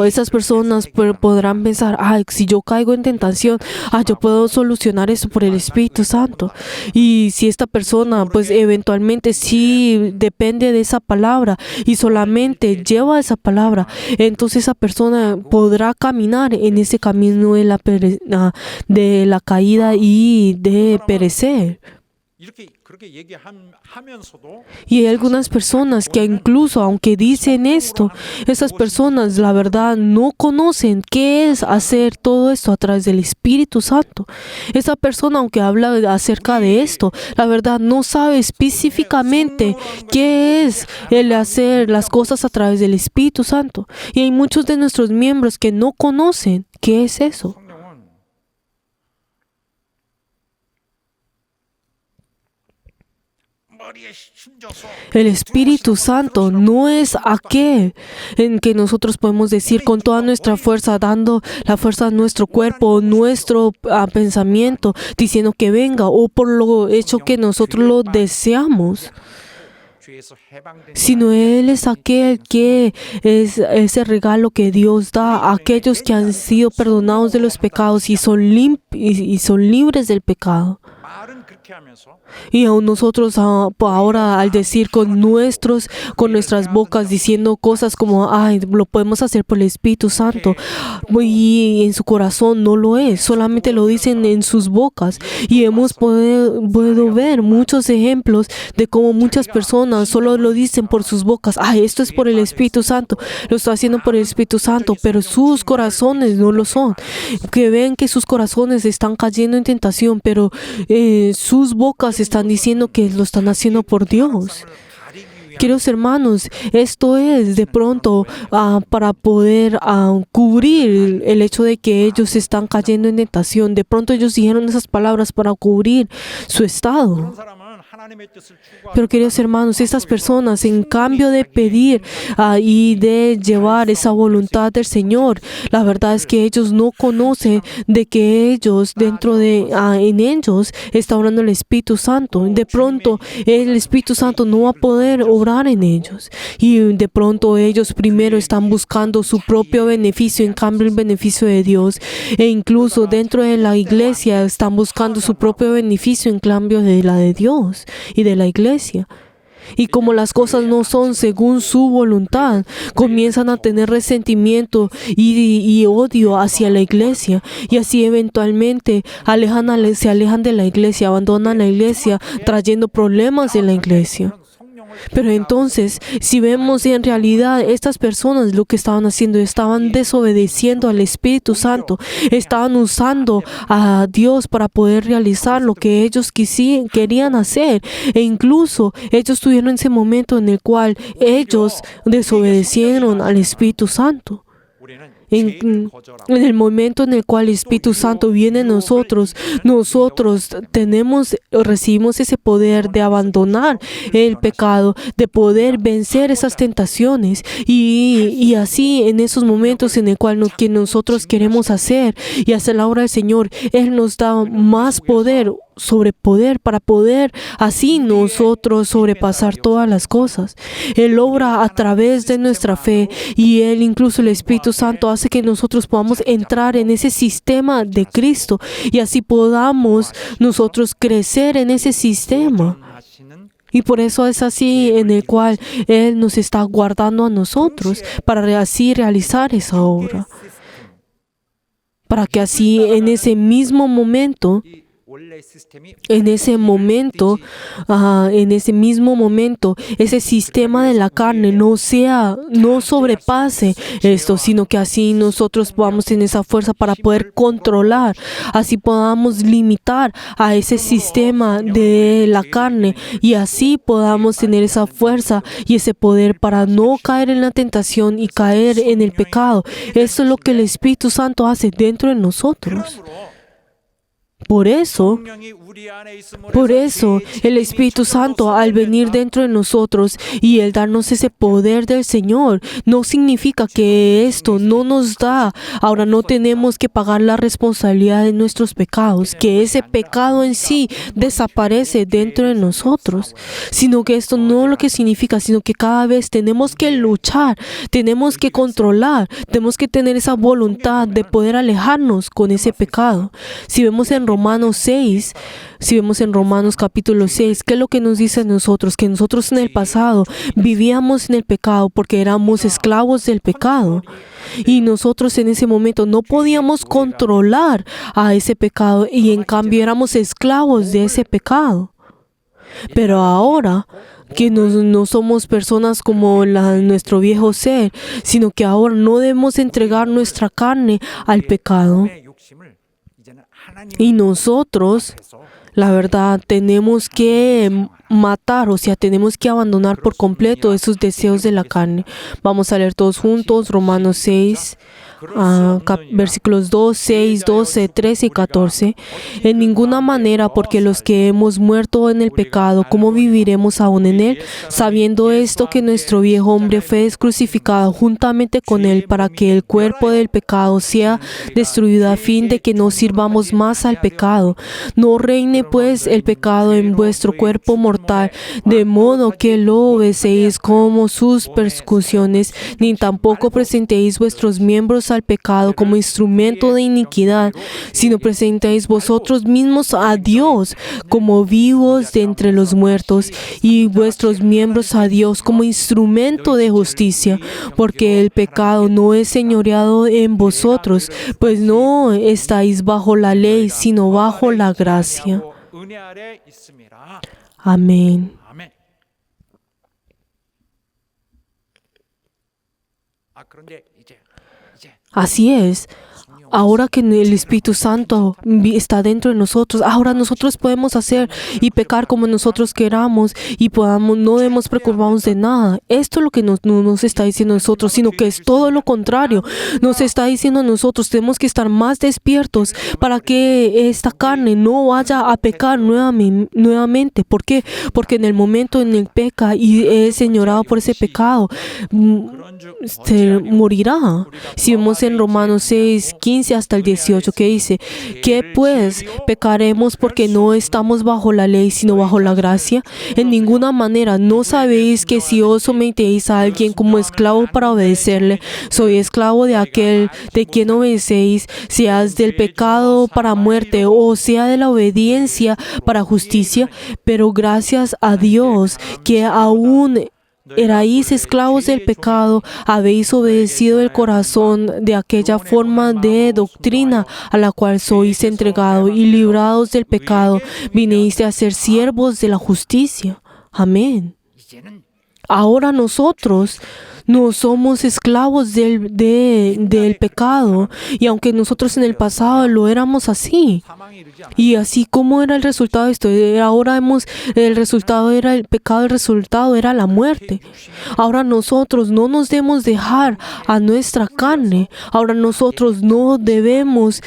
Esas personas podrán pensar, si yo caigo en tentación, yo puedo solucionar eso por el Espíritu Santo. Y si esta persona, pues eventualmente sí depende de esa palabra y solamente lleva esa palabra, entonces esa persona podrá caminar en ese camino de la caída y de perecer. 이렇게 그렇게 얘기하면서도 Y hay algunas personas que incluso aunque dicen esto, esas personas la verdad no conocen qué es hacer todo esto a través del Espíritu Santo. Esa persona aunque habla acerca de esto, la verdad no sabe específicamente qué es el hacer las cosas a través del Espíritu Santo. Y hay muchos de nuestros miembros que no conocen qué es eso. El Espíritu Santo no es aquel en que nosotros podemos decir con toda nuestra fuerza, dando la fuerza a nuestro cuerpo, nuestro pensamiento, diciendo que venga, o por lo hecho que nosotros lo deseamos. Sino Él es aquel que es ese regalo que Dios da a aquellos que han sido perdonados de los pecados y son libres del pecado. 말은 그렇게 하면서 Y aún nosotros ahora al decir con nuestras bocas diciendo cosas como, lo podemos hacer por el Espíritu Santo, y en su corazón no lo es, solamente lo dicen en sus bocas. Y hemos podido ver muchos ejemplos de cómo muchas personas solo lo dicen por sus bocas, esto es por el Espíritu Santo, lo está haciendo por el Espíritu Santo, pero sus corazones no lo son. Que ven que sus corazones están cayendo en tentación, pero sus bocas están diciendo que lo están haciendo por Dios. Queridos hermanos, esto es de pronto para poder cubrir el hecho de que ellos están cayendo en tentación. De pronto ellos dijeron esas palabras para cubrir su estado. 그런 사람은 하나님의 뜻을 추구하고 Pero queridos hermanos, estas personas, en cambio de pedir y de llevar esa voluntad del Señor, la verdad es que ellos no conocen de que ellos, en ellos, está orando el Espíritu Santo. De pronto, el Espíritu Santo no va a poder obrar en ellos. Y de pronto ellos primero están buscando su propio beneficio, en cambio el beneficio de Dios. E incluso dentro de la iglesia están buscando su propio beneficio, en cambio de la de Dios y de la iglesia. Y como las cosas no son según su voluntad, comienzan a tener resentimiento y odio hacia la iglesia. Y así eventualmente se alejan de la iglesia, abandonan la iglesia, trayendo problemas en la iglesia. Pero entonces, si vemos en realidad estas personas lo que estaban haciendo, estaban desobedeciendo al Espíritu Santo, estaban usando a Dios para poder realizar lo que ellos querían hacer. E incluso ellos tuvieron ese momento en el cual ellos desobedecieron al Espíritu Santo. En el momento en el cual el Espíritu Santo viene a nosotros, recibimos ese poder de abandonar el pecado, de poder vencer esas tentaciones y así en esos momentos en el cual que nosotros queremos hacer y hacer la obra del Señor, Él nos da más poder sobre poder para poder así nosotros sobrepasar todas las cosas. Él obra a través de nuestra fe y Él, incluso el Espíritu Santo, hace que nosotros podamos entrar en ese sistema de Cristo y así podamos nosotros crecer en ese sistema. Y por eso es así en el cual Él nos está guardando a nosotros para así realizar esa obra. Para que así en ese mismo momento, ese sistema de la carne no sobrepase esto, sino que así nosotros podamos tener esa fuerza para poder controlar, así podamos limitar a ese sistema de la carne y así podamos tener esa fuerza y ese poder para no caer en la tentación y caer en el pecado. Eso es lo que el Espíritu Santo hace dentro de nosotros. Por eso, el Espíritu Santo, al venir dentro de nosotros y el darnos ese poder del Señor, no significa que esto no nos da. Ahora no tenemos que pagar la responsabilidad de nuestros pecados, que ese pecado en sí desaparece dentro de nosotros, sino que esto no lo que significa, sino que cada vez tenemos que luchar, tenemos que controlar, tenemos que tener esa voluntad de poder alejarnos con ese pecado. Si vemos en Romanos capítulo 6, ¿qué es lo que nos dice a nosotros? Que nosotros en el pasado vivíamos en el pecado porque éramos esclavos del pecado. Y nosotros en ese momento no podíamos controlar a ese pecado y en cambio éramos esclavos de ese pecado. Pero ahora que no somos personas como nuestro viejo ser, sino que ahora no debemos entregar nuestra carne al pecado. Y nosotros, la verdad, tenemos que matar, o sea, tenemos que abandonar por completo esos deseos de la carne. Vamos a leer todos juntos Romanos 6, versículos 2, 6, 12, 13 y 14. En ninguna manera, porque los que hemos muerto en el pecado, ¿cómo viviremos aún en él? Sabiendo esto, que nuestro viejo hombre fue crucificado juntamente con él para que el cuerpo del pecado sea destruido, a fin de que no sirvamos más al pecado. No reine pues el pecado en vuestro cuerpo mortal, de modo que lo obedecéis como sus persecuciones, ni tampoco presentéis vuestros miembros al pecado como instrumento de iniquidad, sino presentéis vosotros mismos a Dios como vivos de entre los muertos y vuestros miembros a Dios como instrumento de justicia, porque el pecado no es señoreado en vosotros, pues no estáis bajo la ley, sino bajo la gracia. Amén. Así es. Ahora que el Espíritu Santo está dentro de nosotros, ahora nosotros podemos hacer y pecar como nosotros queramos y no debemos preocuparnos de nada. Esto es lo que no nos está diciendo a nosotros, sino que es todo lo contrario. Nos está diciendo a nosotros, tenemos que estar más despiertos para que esta carne no vaya a pecar nuevamente. ¿Por qué? Porque en el momento en el peca y es señorado por ese pecado, se morirá. Si vemos en Romanos 6, 15 hasta el 18, que dice, ¿qué pues pecaremos porque no estamos bajo la ley, sino bajo la gracia? En ninguna manera. ¿No sabéis que si os sometéis a alguien como esclavo para obedecerle, soy esclavo de aquel de quien obedecéis, seas del pecado para muerte o sea de la obediencia para justicia? Pero gracias a Dios que aún erais esclavos del pecado, habéis obedecido el corazón de aquella forma de doctrina a la cual sois entregado, y librados del pecado, vinisteis a ser siervos de la justicia. Amén. Ahora nosotros no somos esclavos del pecado. Y aunque nosotros en el pasado lo éramos así, 사망에 이르지 않아. y así como era el resultado de esto, el resultado era el pecado, el resultado era la muerte. Ahora nosotros no nos debemos dejar a nuestra carne. Ahora nosotros no debemos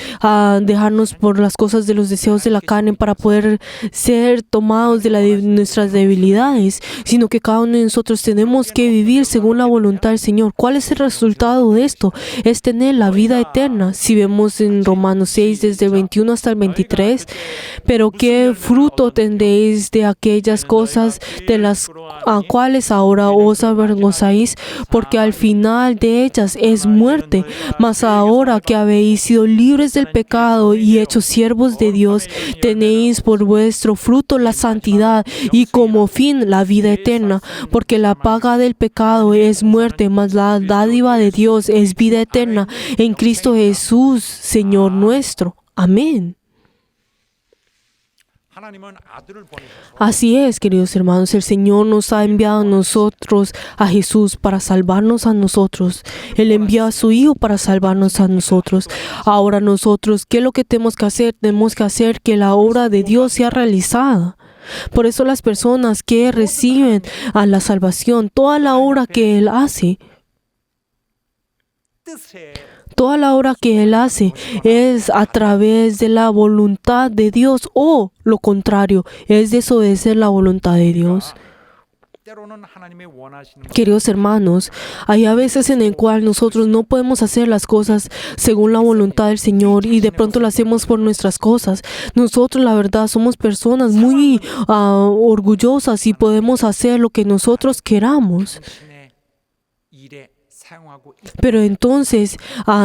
dejarnos por las cosas de los deseos de la carne para poder ser tomados de nuestras debilidades, sino que cada uno de nosotros tenemos que vivir según la voluntad del Señor. ¿Cuál es el resultado de esto? Es tener la vida eterna. Si vemos en Romanos 6, desde el 21 hasta el 23, pero ¿qué fruto tendréis de aquellas cosas de las cuales ahora os avergonzáis? Porque al final de ellas es muerte. Mas ahora que habéis sido libres del pecado y hechos siervos de Dios, tenéis por vuestro fruto la santidad y como fin la vida eterna. Porque la paga del pecado es muerte, mas la dádiva de Dios es vida eterna en Cristo Jesús, Señor nuestro. Amén. 하나님은 아들을 보내셔서 Así es, queridos hermanos, el Señor nos ha enviado a nosotros, a Jesús, para salvarnos a nosotros. Él envió a su Hijo para salvarnos a nosotros. Ahora nosotros, ¿qué es lo que tenemos que hacer? Tenemos que hacer que la obra de Dios sea realizada. Por eso las personas que reciben a la salvación, toda la obra que Él hace, 뜻에 toda la obra que Él hace es a través de la voluntad de Dios o lo contrario, es desobedecer la voluntad de Dios. 때로는 하나님의 원하시는 Queridos hermanos, hay a veces en el cual nosotros no podemos hacer las cosas según la voluntad del Señor y de pronto lo hacemos por nuestras cosas. Nosotros, la verdad, somos personas muy orgullosas y podemos hacer lo que nosotros queramos. 당신의 일에 사용하고 있 Pero entonces,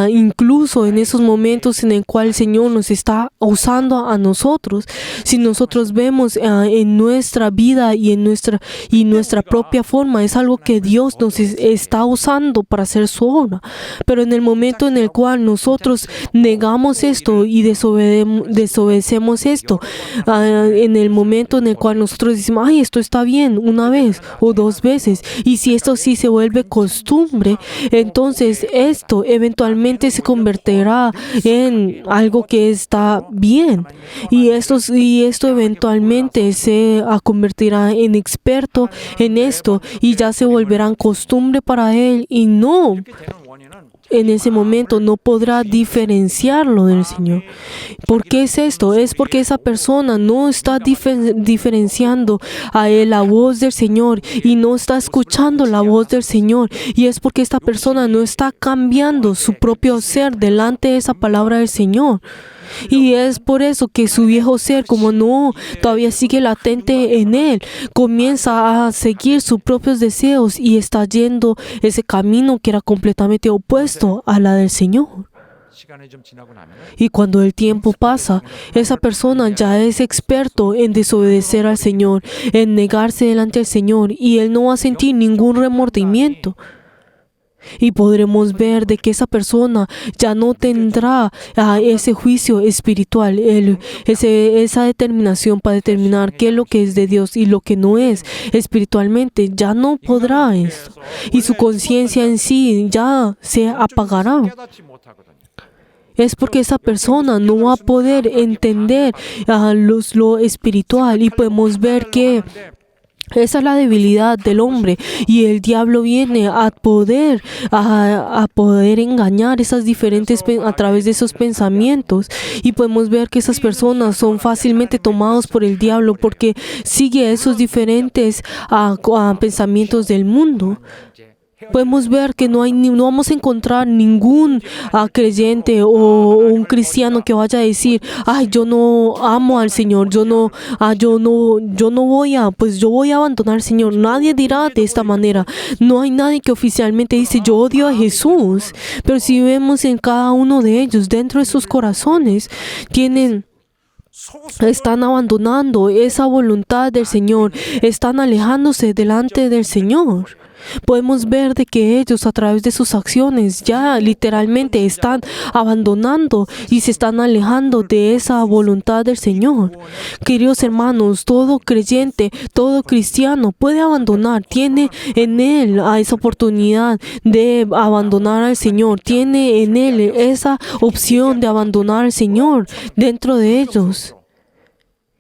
incluso en esos momentos en el cual el Señor nos está usando a nosotros, si nosotros vemos en nuestra vida y en nuestra propia forma, es algo que Dios nos está usando para hacer su obra. Pero en el momento en el cual nosotros negamos esto y desobedecemos esto, en el momento en el cual nosotros decimos, ay, esto está bien una vez o dos veces, y si esto sí se vuelve costumbre, entonces esto eventualmente se convertirá en algo que está bien. Y esto eventualmente se convertirá en experto en esto y ya se volverán costumbre para él y no. 이렇게 되는 원인은 En ese momento no podrá diferenciarlo del Señor. ¿Por qué es esto? Es porque esa persona no está diferenciando a él la voz del Señor y no está escuchando la voz del Señor. Y es porque esta persona no está cambiando su propio ser delante de esa palabra del Señor. Y es por eso que su viejo ser, como no todavía sigue latente en él, comienza a seguir sus propios deseos y está yendo ese camino que era completamente opuesto a la del Señor. 시간이 좀 지나고 나면 Y cuando el tiempo pasa, esa persona ya es experto en desobedecer al Señor, en negarse delante del Señor, y él no va a sentir ningún remordimiento. Y podremos ver de que esa persona ya no tendrá ese juicio espiritual, esa determinación para determinar qué es lo que es de Dios y lo que no es espiritualmente. Ya no podrá eso. Y su conciencia en sí ya se apagará. 깨닫지 못하거든요. Es porque esa persona no va a poder entender lo espiritual y podemos ver que esa es la debilidad del hombre y el diablo viene a poder engañar esas diferentes a través de esos pensamientos y podemos ver que esas personas son fácilmente tomados por el diablo porque sigue esos diferentes pensamientos del mundo. Podemos ver que no vamos a encontrar ningún creyente o un cristiano que vaya a decir, ay, yo no amo al Señor, yo no voy a abandonar al Señor. Nadie dirá de esta manera. No hay nadie que oficialmente dice, yo odio a Jesús. Pero si vemos en cada uno de ellos, dentro de sus corazones, están abandonando esa voluntad del Señor, están alejándose delante del Señor. Podemos ver de que ellos a través de sus acciones ya literalmente están abandonando y se están alejando de esa voluntad del Señor. Queridos hermanos, todo creyente, todo cristiano puede abandonar, tiene en él esa oportunidad de abandonar al Señor, tiene en él esa opción de abandonar al Señor dentro de ellos.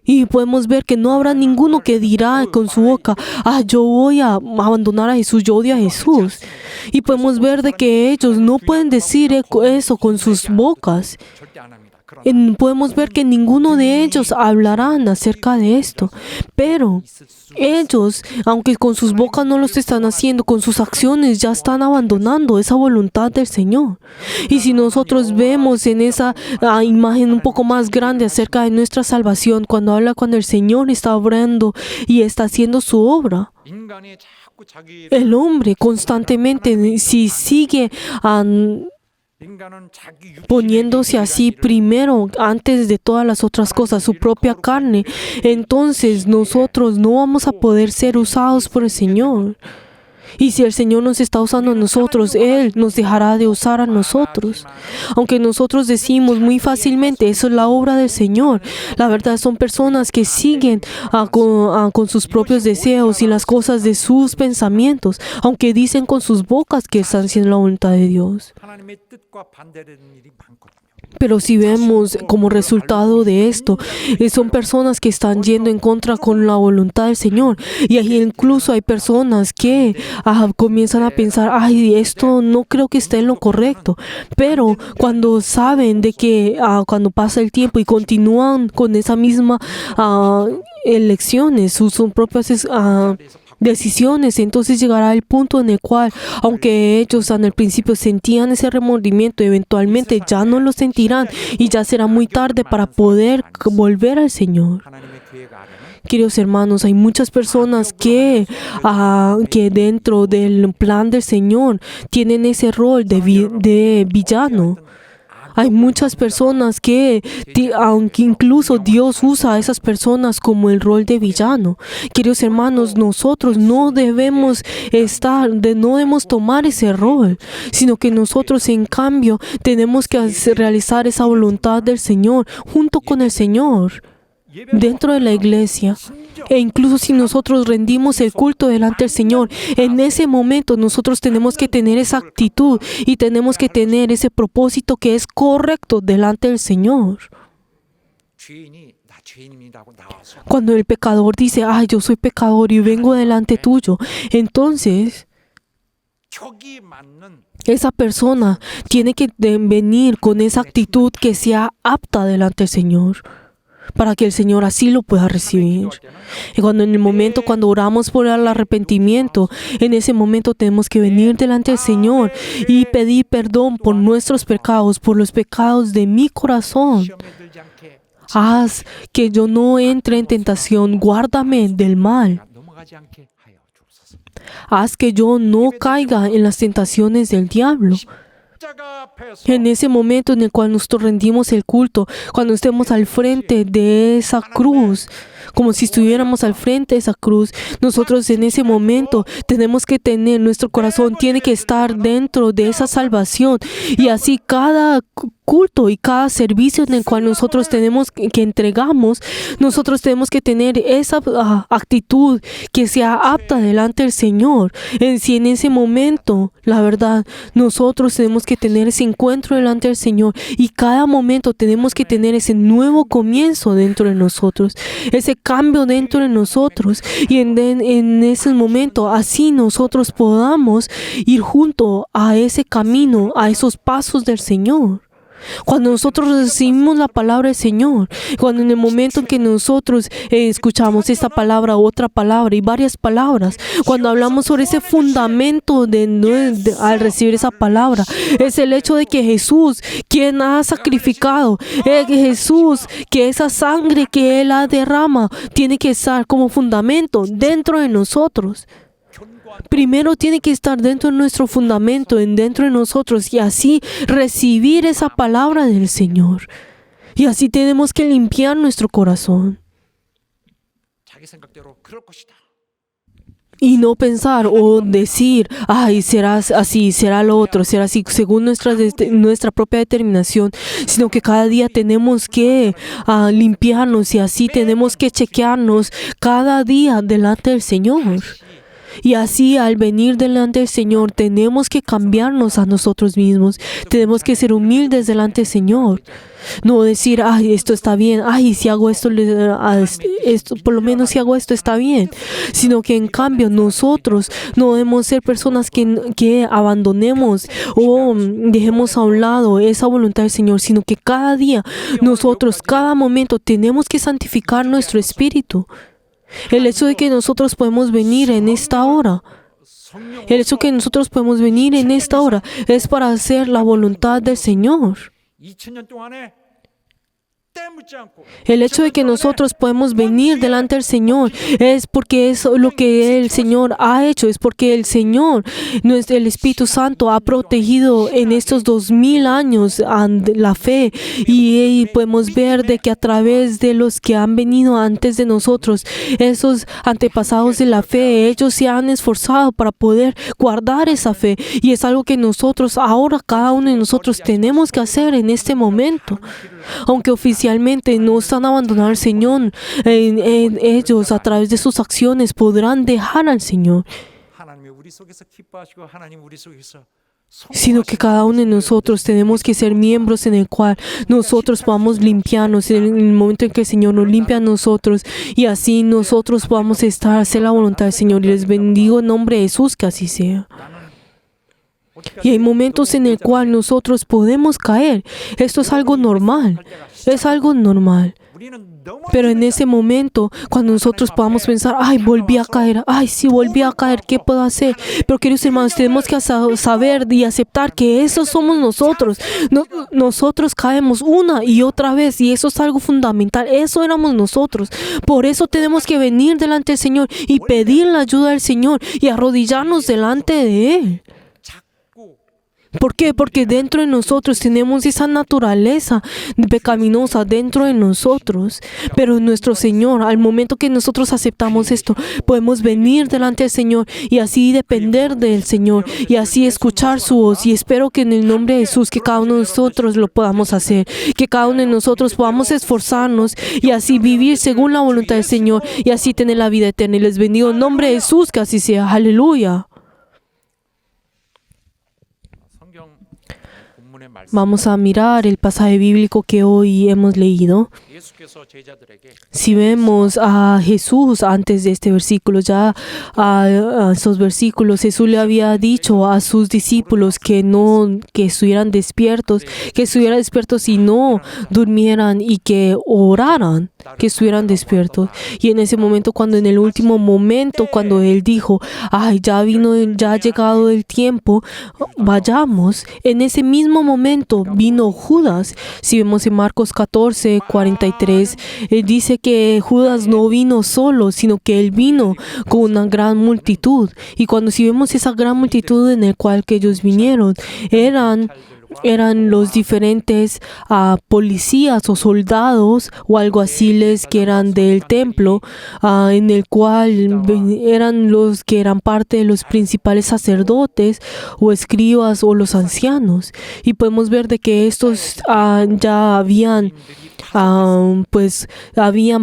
Y podemos ver que no habrá ninguno que dirá con su boca, yo voy a abandonar a Jesús, yo odio a Jesús. Y podemos ver de que ellos no pueden decir eso con sus bocas. 절대 안 합니다. 그러나 Podemos ver que ninguno de ellos hablarán acerca de esto. Pero ellos, aunque con sus bocas no lo están haciendo, con sus acciones ya están abandonando esa voluntad del Señor. Y si nosotros vemos en esa imagen un poco más grande acerca de nuestra salvación, cuando el Señor está obrando y está haciendo su obra, 인간이 자꾸 자기 el hombre constantemente, si sigue 인간은 자기 육신의 poniéndose así primero, antes de todas las otras cosas, su propia carne, entonces nosotros no vamos a poder ser usados por el Señor. Y si el Señor nos está usando a nosotros, Él nos dejará de usar a nosotros. Aunque nosotros decimos muy fácilmente, eso es la obra del Señor. La verdad son personas que siguen con sus propios deseos y las cosas de sus pensamientos, aunque dicen con sus bocas que están haciendo la voluntad de Dios. 하나님의 뜻과 반대되는 일이 많거든요. Pero si vemos como resultado de esto, son personas que están yendo en contra con la voluntad del Señor. Y ahí incluso hay personas que comienzan a pensar, esto no creo que esté en lo correcto. Pero cuando saben de que cuando pasa el tiempo y continúan con esa misma elecciones, sus propias decisiones, entonces llegará el punto en el cual, aunque ellos en el principio sentían ese remordimiento, eventualmente ya no lo sentirán y ya será muy tarde para poder volver al Señor. 하나님의 계획 아래는 Queridos hermanos, hay muchas personas que dentro del plan del Señor tienen ese rol de villano. Hay muchas personas que, aunque incluso Dios usa a esas personas como el rol de villano. Queridos hermanos, nosotros no debemos tomar ese rol, sino que nosotros en cambio tenemos que realizar esa voluntad del Señor junto con el Señor dentro de la iglesia. E incluso si nosotros rendimos el culto delante del Señor, en ese momento nosotros tenemos que tener esa actitud y tenemos que tener ese propósito que es correcto delante del Señor. 죄인이 나 죄인입니다고 나와서 Cuando el pecador dice, yo soy pecador y vengo delante tuyo, entonces 격이 맞는 esa persona tiene que venir con esa actitud que sea apta delante del Señor, para que el Señor así lo pueda recibir. Y cuando oramos por el arrepentimiento, en ese momento tenemos que venir delante del Señor y pedir perdón por nuestros pecados, por los pecados de mi corazón. 시험에 들지 않게 Haz que yo no entre en tentación, guárdame del mal. 넘어가지 않게 하여 주옵소서. Haz que yo no caiga en las tentaciones del diablo. 십자가 앞에서 En ese momento en el cual nosotros rendimos el culto, cuando estemos al frente de esa cruz, como si estuviéramos al frente de esa cruz, nosotros en ese momento tenemos que tener, nuestro corazón tiene que estar dentro de esa salvación, y así cada culto y cada servicio en el cual nosotros tenemos que entregamos, nosotros tenemos que tener esa actitud que sea apta delante del Señor. Si en ese momento, la verdad, nosotros tenemos que tener ese encuentro delante del Señor, y cada momento tenemos que tener ese nuevo comienzo dentro de nosotros, ese cambio dentro de nosotros, y en ese momento así nosotros podamos ir junto a ese camino, a esos pasos del Señor. Cuando nosotros recibimos la palabra del Señor, cuando en el momento en que nosotros escuchamos esta palabra, otra palabra y varias palabras, cuando hablamos sobre ese fundamento al recibir esa palabra, es el hecho de que Jesús, quien ha sacrificado, Jesús, que esa sangre que Él ha derramado, tiene que estar como fundamento dentro de nosotros. Primero tiene que estar dentro de nuestro fundamento, dentro de nosotros, y así recibir esa palabra del Señor. Y así tenemos que limpiar nuestro corazón. 자기 생각대로 그럴 것이다. Y no pensar o decir, ay, será así, será lo otro, será así, según nuestra propia determinación, sino que cada día tenemos que limpiarnos y así tenemos que chequearnos cada día delante del Señor. Y así al venir delante del Señor tenemos que cambiarnos a nosotros mismos. Tenemos que ser humildes delante del Señor. No decir, ay, esto está bien, ay, si hago esto, por lo menos si hago esto está bien. Sino que en cambio nosotros no debemos ser personas que abandonemos o dejemos a un lado esa voluntad del Señor, sino que cada día nosotros, cada momento tenemos que santificar nuestro espíritu. El hecho de que nosotros podemos venir en esta hora, es para hacer la voluntad del Señor. 2000년 동안에 때묻지 않고 El hecho de que nosotros podemos venir delante del Señor es porque es lo que el Señor ha hecho, es porque el Señor, el Espíritu Santo, ha protegido en estos 2000 años la fe y podemos ver de que a través de los que han venido antes de nosotros, esos antepasados de la fe, ellos se han esforzado para poder guardar esa fe y es algo que nosotros ahora, cada uno de nosotros tenemos que hacer en este momento. Aunque oficialmente no están abandonando al Señor, ellos a través de sus acciones podrán dejar al Señor, 하나님이 우리 속에서 기뻐하시고 하나님 우리 속에서 sino que cada uno de nosotros tenemos que ser miembros en el cual nosotros podamos limpiarnos en el momento en que el Señor nos limpia a nosotros y así nosotros podamos hacer la voluntad del Señor. Y les bendigo en nombre de Jesús que así sea. Y hay momentos en el cual nosotros podemos caer. Esto es algo normal. Es algo normal. Pero en ese momento, cuando nosotros podamos pensar, ay, volví a caer, ay, sí, volví a caer, ¿qué puedo hacer? Pero queridos hermanos, tenemos que saber y aceptar que eso somos nosotros. Nosotros caemos una y otra vez y eso es algo fundamental. Eso éramos nosotros. Por eso tenemos que venir delante del Señor y pedir la ayuda del Señor y arrodillarnos delante de Él. ¿Por qué? Porque dentro de nosotros tenemos esa naturaleza pecaminosa dentro de nosotros. Pero nuestro Señor, al momento que nosotros aceptamos esto, podemos venir delante del Señor y así depender del Señor y así escuchar su voz. Y espero que en el nombre de Jesús, que cada uno de nosotros lo podamos hacer, que cada uno de nosotros podamos esforzarnos y así vivir según la voluntad del Señor y así tener la vida eterna. Y les bendigo en nombre de Jesús, que así sea. Aleluya. Vamos a mirar el pasaje bíblico que hoy hemos leído. 예수께서 제자들에게 Si vemos a Jesús antes de este versículo, ya a esos versículos, Jesús le había dicho a sus discípulos que estuvieran despiertos y no durmieran y que oraran, que estuvieran despiertos. Y en ese momento, en el último momento, cuando Él dijo, ay, ya ha llegado el tiempo, vayamos, en ese mismo momento vino Judas. Si vemos en Marcos 14:43, dice que Judas no vino solo, sino que él vino con una gran multitud. Y si vemos esa gran multitud en el cual que ellos vinieron, eran los diferentes policías o soldados o alguaciles que eran del templo, en el cual eran los que eran parte de los principales sacerdotes o escribas o los ancianos. Y podemos ver de que estos ya habían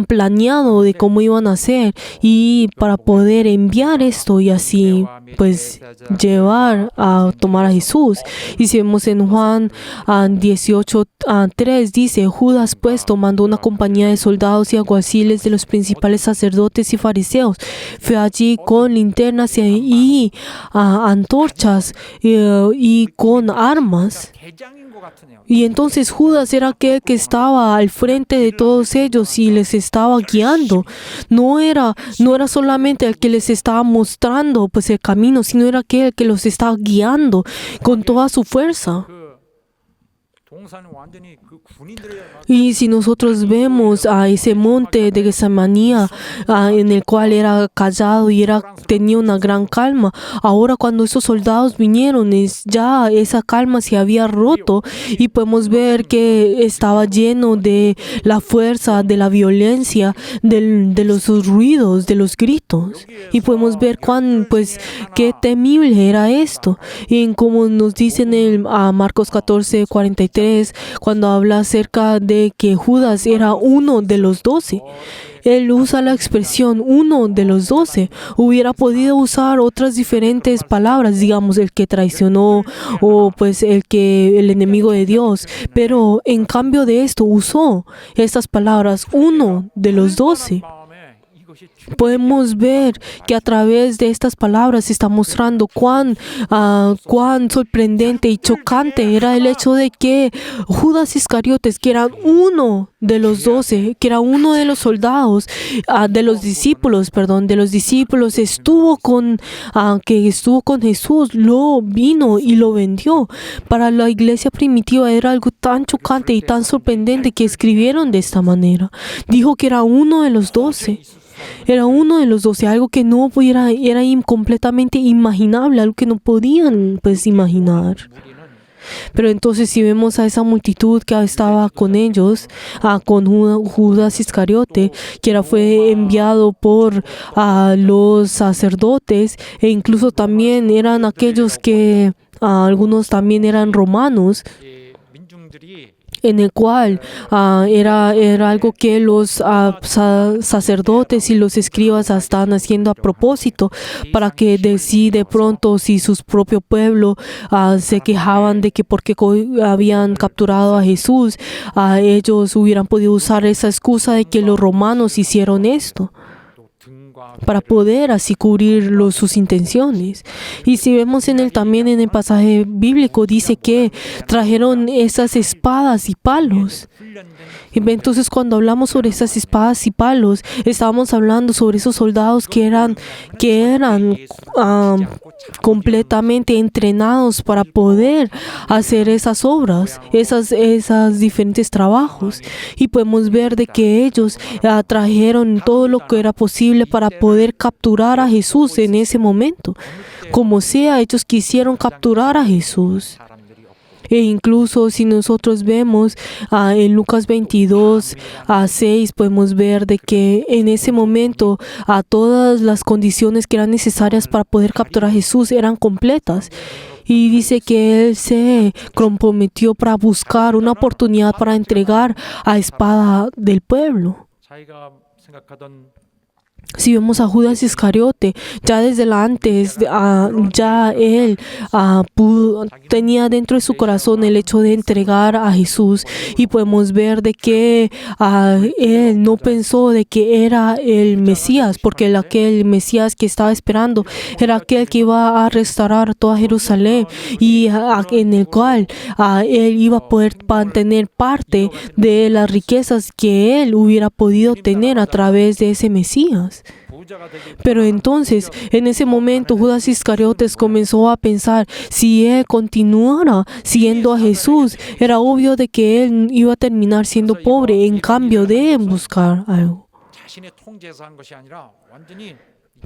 planeado de cómo iban a hacer y para poder enviar esto y así llevar a tomar a Jesús. Y si vemos en Juan 18:3 dice, Judas pues tomando una compañía de soldados y alguaciles de los principales sacerdotes y fariseos, fue allí con linternas y antorchas y con armas. 대장인 것 같으네요. Y entonces Judas era aquel que estaba al frente de todos ellos y les estaba guiando. No era solamente el que les estaba mostrando el camino, sino era aquel que los estaba guiando con toda su fuerza. 동산 완전히 그 군인들의 막 Y si nosotros vemos a ese monte de Getsemaní, en el cual era callado y tenía una gran calma, ahora cuando esos soldados vinieron, ya esa calma se había roto y podemos ver que estaba lleno de la fuerza, de la violencia, de los ruidos, de los gritos. Y podemos ver qué temible era esto. Y como nos dice en Marcos 14:43, cuando habla acerca de que Judas era uno de los 12. Él usa la expresión uno de los 12. Hubiera podido usar otras diferentes palabras, digamos, el que traicionó o pues el enemigo de Dios. Pero en cambio de esto usó estas palabras, uno de los 12. 마음에 이것이 Podemos ver que a través de estas palabras está mostrando cuán sorprendente y chocante era el hecho de que Judas Iscariotes, que era uno de los 12, que era uno de los soldados, de los discípulos, estuvo con Jesús, lo vino y lo vendió. Para la iglesia primitiva era algo tan chocante y tan sorprendente que escribieron de esta manera. Dijo que era uno de los 12. Era uno de los 12, algo que no era completamente imaginable, algo que no podían imaginar. Pero entonces si vemos a esa multitud que estaba con ellos, con Judas Iscariote, que fue enviado por los sacerdotes, e incluso también eran aquellos que algunos también eran romanos, 민중들이 en el cual era algo que los sacerdotes y los escribas estaban haciendo a propósito para que de pronto si su propio pueblo se quejaban de que porque habían capturado a Jesús, ellos hubieran podido usar esa excusa de que los romanos hicieron esto para poder así cubrir sus intenciones. Y si vemos también en el pasaje bíblico, dice que trajeron esas espadas y palos. Y entonces cuando hablamos sobre esas espadas y palos, estábamos hablando sobre esos soldados que eran completamente entrenados para poder hacer esas obras, esas diferentes trabajos. Y podemos ver de que ellos trajeron todo lo que era posible para poder capturar a Jesús en ese momento. Como sea, ellos quisieron capturar a Jesús. E incluso si nosotros vemos en Lucas 22:6, podemos ver de que en ese momento todas las condiciones que eran necesarias para poder capturar a Jesús eran completas. Y dice que él se comprometió para buscar una oportunidad para entregar a espada del pueblo. 자기가 생각하던 Si vemos a Judas Iscariote, ya desde antes, ya él tenía dentro de su corazón el hecho de entregar a Jesús, y podemos ver de que él no pensó de que era el Mesías, porque aquel Mesías que estaba esperando era aquel que iba a restaurar toda Jerusalén y en el cual él iba a poder tener parte de las riquezas que él hubiera podido tener a través de ese Mesías. Pero entonces, en ese momento, Judas Iscariotes comenzó a pensar, si él continuara siguiendo a Jesús, era obvio de que él iba a terminar siendo pobre en cambio de buscar algo. 자신의 통제에서 한 것이 아니라 완전히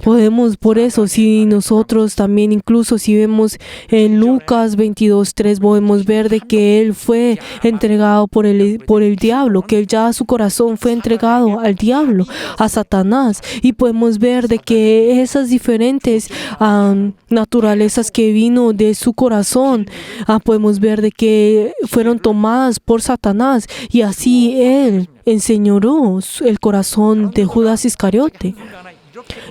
Podemos, por eso, si nosotros también, incluso si vemos en Lucas 22:3, podemos ver de que él fue entregado por el diablo, que ya su corazón fue entregado al diablo, a Satanás. Y podemos ver de que esas diferentes naturalezas que vino de su corazón, podemos ver de que fueron tomadas por Satanás, y así él enseñoró el corazón de Judas Iscariote.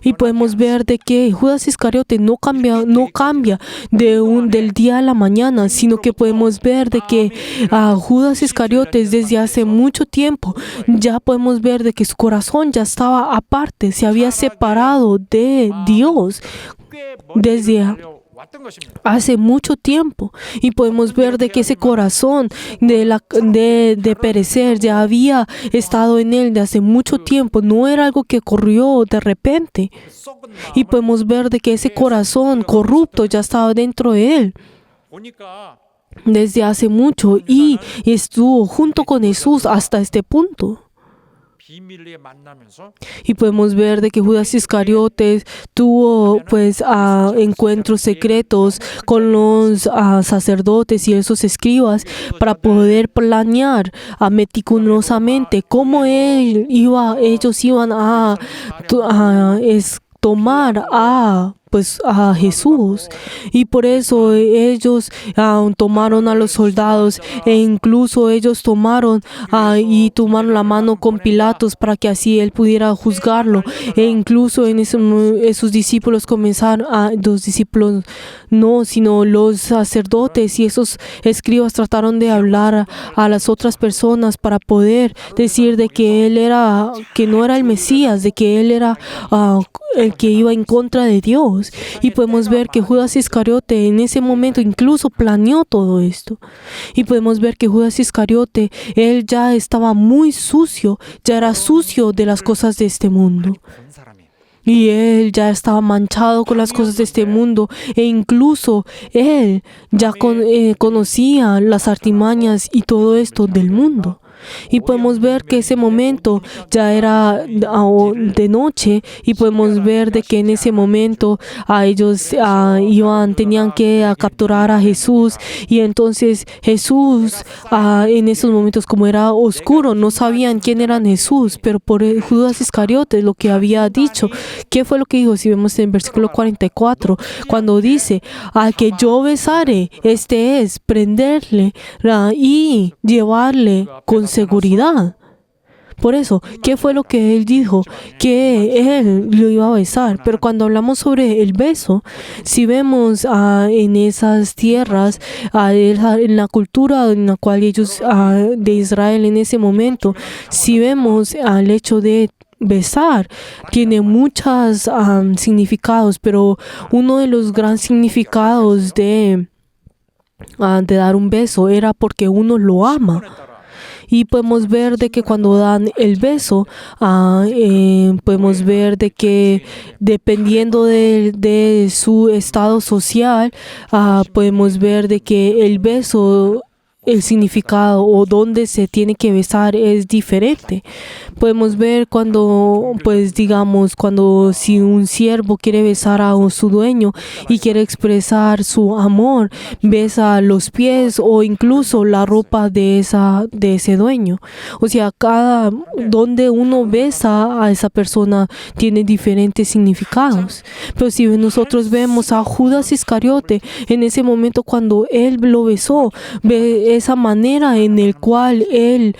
Y podemos ver de que Judas Iscariote no cambia del día a la mañana, sino que podemos ver de que Judas Iscariote desde hace mucho tiempo ya podemos ver de que su corazón ya estaba aparte, se había separado de Dios desde hace mucho tiempo. Y podemos ver de que ese corazón de perecer ya había estado en él de hace mucho tiempo, no era algo que ocurrió de repente. Y podemos ver de que ese corazón corrupto ya estaba dentro de él. 보니까 desde hace mucho y estuvo junto con Jesús hasta este punto. 비밀리에 만나면서 Y podemos ver de que Judas Iscariote tuvo pues encuentros secretos con los sacerdotes y esos escribas para poder planear meticulosamente cómo ellos iban a tomar a Jesús. Y por eso ellos tomaron a los soldados e incluso ellos tomaron la mano con Pilatos para que así él pudiera juzgarlo. E incluso en esos discípulos comenzaron, los discípulos no, sino los sacerdotes y esos escribas trataron de hablar a las otras personas para poder decir de que que no era el Mesías, de que él era el que iba en contra de Dios. Y podemos ver que Judas Iscariote en ese momento incluso planeó todo esto. Y podemos ver que Judas Iscariote, él ya estaba muy sucio, ya era sucio de las cosas de este mundo. 본 사람이에요. Y él ya estaba manchado con las cosas de este mundo. E incluso él ya conocía las artimañas y todo esto del mundo. Y podemos ver que ese momento ya era de noche y podemos ver de que en ese momento ellos tenían que capturar a Jesús y entonces Jesús en esos momentos como era oscuro no sabían quién era Jesús, pero por Judas Iscariote lo que había dicho, ¿qué fue lo que dijo? Si vemos en versículo 44 cuando dice al que yo besare, este es prenderle y llevarle con seguridad. Por eso, ¿qué fue lo que él dijo? Que él lo iba a besar. Pero cuando hablamos sobre el beso, si vemos en esas tierras, en la cultura en la cual ellos de Israel en ese momento, si vemos el hecho de besar, tiene muchos significados, pero uno de los grandes significados de dar un beso era porque uno lo ama. Y podemos ver de que cuando dan el beso, podemos ver de que dependiendo de su estado social, podemos ver de que el beso, el significado o dónde se tiene que besar es diferente. Podemos ver cuando, pues digamos, cuando si un siervo quiere besar a su dueño y quiere expresar su amor, besa los pies o incluso la ropa de ese dueño. O sea, donde uno besa a esa persona tiene diferentes significados. Pero si nosotros vemos a Judas Iscariote en ese momento cuando él lo besó, esa manera en el cual él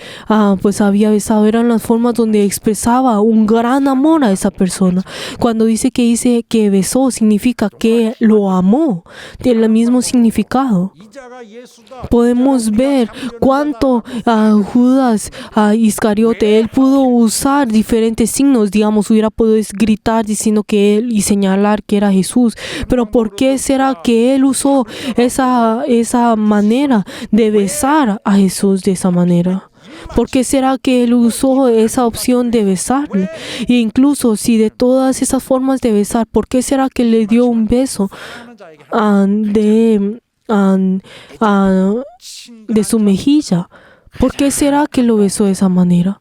pues había besado eran las formas donde expresaba un gran amor a esa persona. Cuando dice que besó significa que lo amó, tiene el mismo significado. 이자가 예수다. Podemos ver cuánto Judas Iscariote, él pudo usar diferentes signos, digamos, hubiera podido gritar diciendo que él y señalar que era Jesús, pero ¿por qué será que él usó esa manera de besar a Jesús de esa manera? ¿Por qué será que él usó esa opción de besarle? E incluso si de todas esas formas de besar, ¿por qué será que le dio un beso de su mejilla? ¿Por qué será que lo besó de esa manera?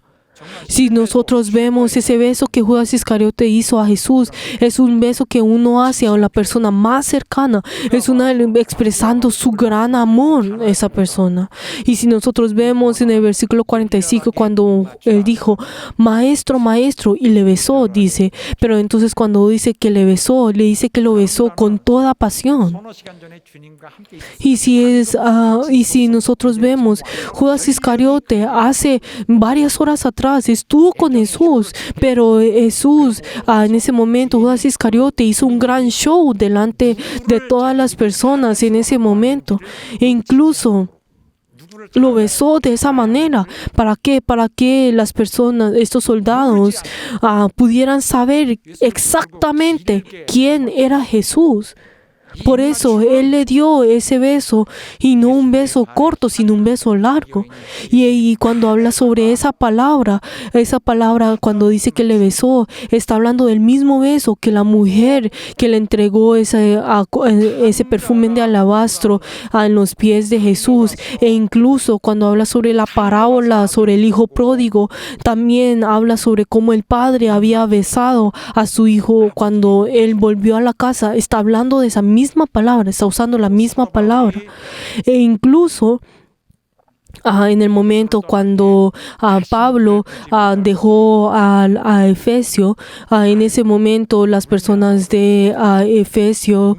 Si nosotros vemos ese beso que Judas Iscariote hizo a Jesús, es un beso que uno hace a la persona más cercana, es expresando su gran amor a esa persona. Y si nosotros vemos en el versículo 45 cuando él dijo, maestro, maestro, y le besó, dice, pero entonces cuando dice que le besó, le dice que lo besó con toda pasión. 서너 시간 전에 주님과 함께 있었어요. Y si nosotros vemos, Judas Iscariote hace varias horas atrás estuvo con Jesús, pero Jesús en ese momento, Judas Iscariote hizo un gran show delante de todas las personas en ese momento. E incluso lo besó de esa manera. ¿Para qué? Para que las personas, estos soldados, pudieran saber exactamente quién era Jesús. Por eso Él le dio ese beso, y no un beso corto, sino un beso largo. Y cuando habla sobre esa palabra cuando dice que le besó, está hablando del mismo beso que la mujer que le entregó ese perfume de alabastro en los pies de Jesús. E incluso cuando habla sobre la parábola sobre el hijo pródigo, también habla sobre cómo el padre había besado a su hijo cuando él volvió a la casa. Está hablando de esa misma palabra, está usando la misma palabra. E incluso en el momento cuando Pablo dejó a Efesio, en ese momento las personas de Efesio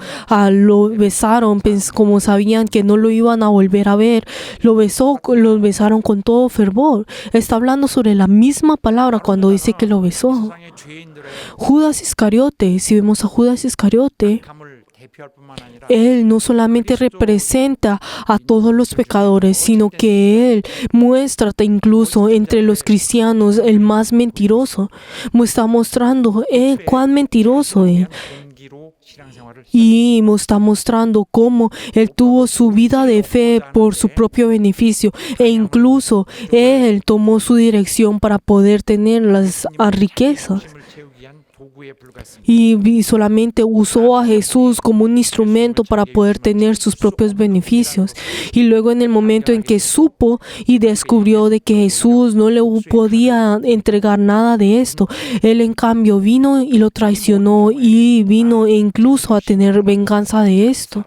lo besaron, como sabían que no lo iban a volver a ver, lo besaron con todo fervor. Está hablando sobre la misma palabra cuando dice que lo besó. 세상의 죄인들의 Judas Iscariote, si vemos a Judas Iscariote, 감을 대표할 뿐만 아니라 él no solamente representa a todos los pecadores, sino que él muestra incluso entre los cristianos el más mentiroso. Está mostrando cuán mentiroso es. 동기로 신앙생활을 Y está mostrando cómo él tuvo su vida de fe por su propio beneficio. E incluso él tomó su dirección para poder tener las riquezas. 힘을 채우기 위한 도구에 불과했습니다. Y solamente usó a Jesús como un instrumento para poder tener sus propios beneficios. Y luego en el momento en que supo y descubrió de que Jesús no le podía entregar nada de esto, él en cambio vino y lo traicionó y vino incluso a tener venganza de esto.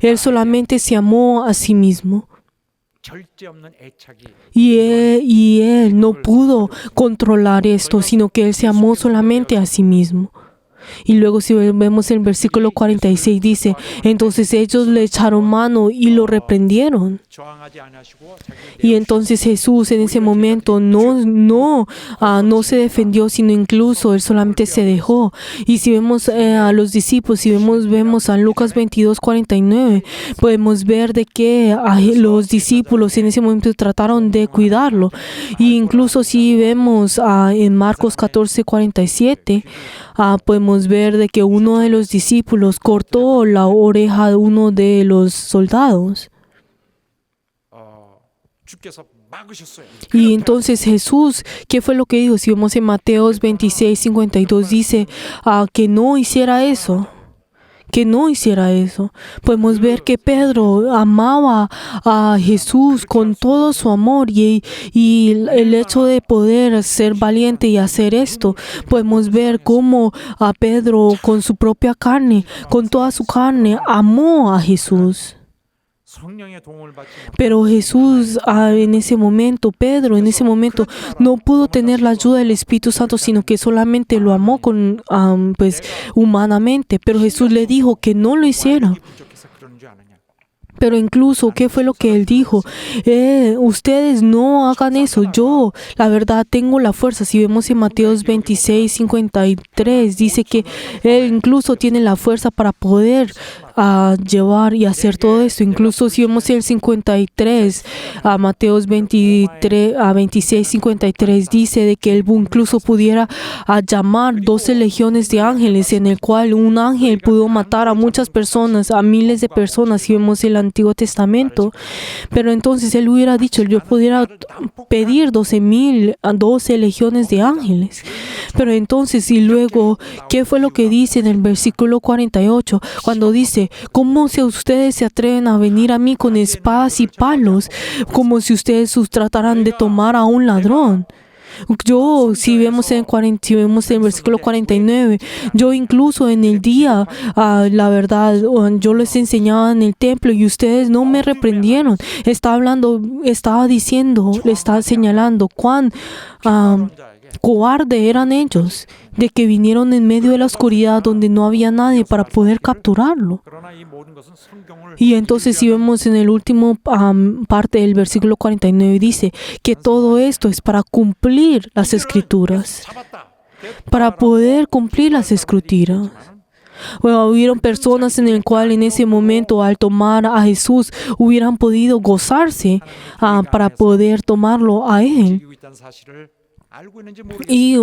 Él solamente se amó a sí mismo. 절제 없는 애착이 Y él no pudo controlar esto, sino que él se amó solamente a sí mismo. Y luego si vemos el versículo 46 dice, entonces ellos le echaron mano y lo reprendieron. 저항하지 아니하시고 자기 Y entonces Jesús en ese momento no se defendió, sino incluso él solamente se dejó. Y si vemos a los discípulos, si vemos a Lucas 22:49, podemos ver de que los discípulos en ese momento trataron de cuidarlo. Y incluso si vemos en Marcos 14:47, podemos ver de que uno de los discípulos cortó la oreja de uno de los soldados. 주께서 막으셨어요. Y entonces Jesús, ¿qué fue lo que dijo? Si vemos en Mateos 26:52, dice que no hiciera eso. Que no hiciera eso. Podemos ver que Pedro amaba a Jesús con todo su amor y el hecho de poder ser valiente y hacer esto, podemos ver cómo a Pedro con su propia carne, con toda su carne, amó a Jesús. 성령의 도움을 받지 못 Pero Jesús en ese momento, Pedro en ese momento no pudo tener la ayuda del Espíritu Santo, sino que solamente lo amó humanamente. Pero Jesús le dijo que no lo hiciera. 부족해서 그러는 줄 아느냐. Pero incluso, ¿qué fue lo que él dijo? Ustedes no hagan eso. Yo, la verdad, tengo la fuerza. Si vemos en Mateos 26:53, dice que él incluso tiene la fuerza para poder llevar y hacer todo esto. Incluso si vemos el 53, Mateos 26:53 dice de que él incluso pudiera llamar 12 legiones de ángeles, en el cual un ángel pudo matar a muchas personas, a miles de personas, si vemos el Antiguo Testamento. Pero entonces él hubiera dicho, yo pudiera pedir 12 legiones de ángeles. Pero entonces, y luego, ¿qué fue lo que dice en el versículo 48? Cuando dice, ¿cómo si ustedes se atreven a venir a mí con espadas y palos, como si ustedes trataran de tomar a un ladrón? Yo, si vemos en el versículo 49, yo incluso en el día, la verdad, yo les enseñaba en el templo y ustedes no me reprendieron. Estaba diciendo, le estaba señalando cuán cobarde eran ellos, de que vinieron en medio de la oscuridad donde no había nadie para poder capturarlo. 그러나 이 모든 것은 성경을 Y entonces si vemos en el último parte del versículo 49 dice que todo esto es para cumplir las escrituras, 잡았다. para poder cumplir las escrituras. Bueno, hubieron personas en el cual en ese momento al tomar a Jesús hubieran podido gozarse para poder tomarlo a Él. 지키고 있다는 사실을 알고 있는지 모르겠어요. y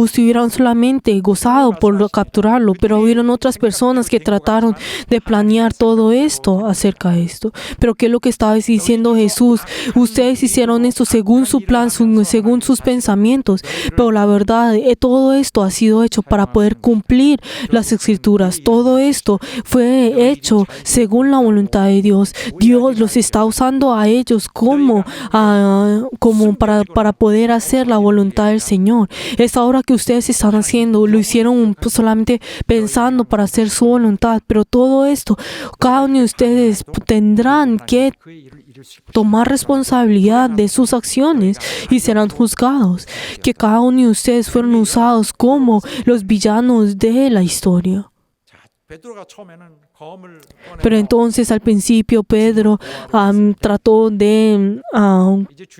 si hubieran solamente gozado por capturarlo, pero hubieron otras personas que trataron de planear todo esto acerca de esto. Pero ¿qué es lo que estaba diciendo Jesús? Ustedes hicieron esto según su plan, según sus pensamientos, pero la verdad, todo esto ha sido hecho para poder cumplir las escrituras. Todo esto fue hecho según la voluntad de Dios. Dios los está usando a ellos como para poder hacer la voluntad del Señor. Esta obra que ustedes están haciendo, lo hicieron solamente pensando para hacer su voluntad, pero todo esto, cada uno de ustedes tendrán que tomar responsabilidad de sus acciones y serán juzgados. Que cada uno de ustedes fueron usados como los villanos de la historia. 베드로가 처음에는 검을 Pero entonces al principio Pedro trató de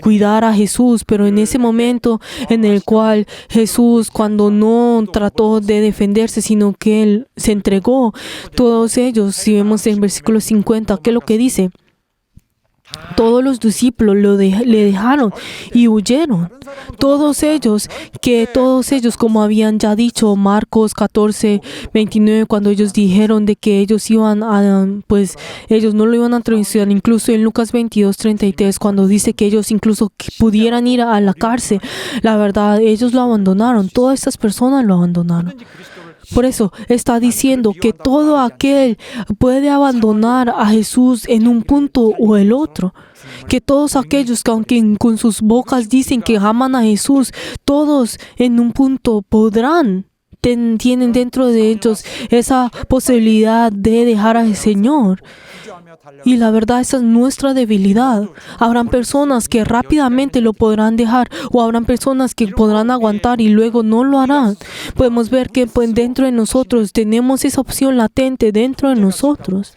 cuidar a Jesús, pero en ese momento en el cual Jesús, cuando no trató de defenderse, sino que Él se entregó, todos ellos, si vemos en el versículo 50, ¿qué es lo que dice? Todos los discípulos le dejaron y huyeron. Todos ellos, como habían ya dicho, Marcos 14, 29, cuando ellos dijeron de que ellos iban ellos no lo iban a traicionar. Incluso en Lucas 22, 33, cuando dice que ellos incluso pudieran ir a la cárcel, la verdad, ellos lo abandonaron. Todas estas personas lo abandonaron. Por eso está diciendo que todo aquel puede abandonar a Jesús en un punto o el otro. Que todos aquellos que aunque con sus bocas dicen que aman a Jesús, todos en un punto tienen dentro de ellos esa posibilidad de dejar al Señor. Y la verdad, esa es nuestra debilidad. Habrán personas que rápidamente lo podrán dejar, o habrán personas que podrán aguantar y luego no lo harán. Podemos ver que dentro de nosotros tenemos esa opción latente dentro de nosotros.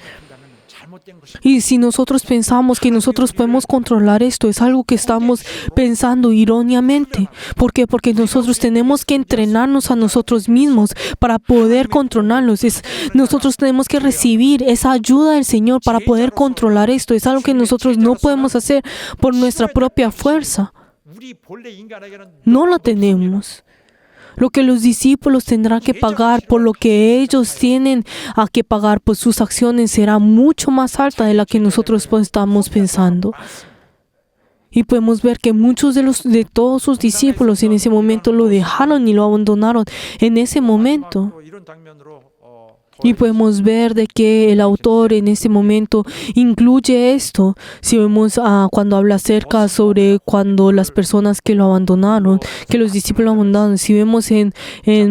Y si nosotros pensamos que nosotros podemos controlar esto, es algo que estamos pensando erróneamente. ¿Por qué? Porque nosotros tenemos que entrenarnos a nosotros mismos para poder controlarlos. Nosotros tenemos que recibir esa ayuda del Señor para poder controlar esto. Es algo que nosotros no podemos hacer por nuestra propia fuerza. No la tenemos. Lo que los discípulos tendrán que pagar por lo que ellos tienen a que pagar por sus acciones será mucho más alta de la que nosotros estamos pensando. Y podemos ver que muchos de todos sus discípulos en ese momento lo dejaron y lo abandonaron en ese momento. Y podemos ver de que el autor en ese momento incluye esto. Si vemos cuando habla acerca sobre cuando las personas que lo abandonaron, que los discípulos lo abandonaron. Si vemos en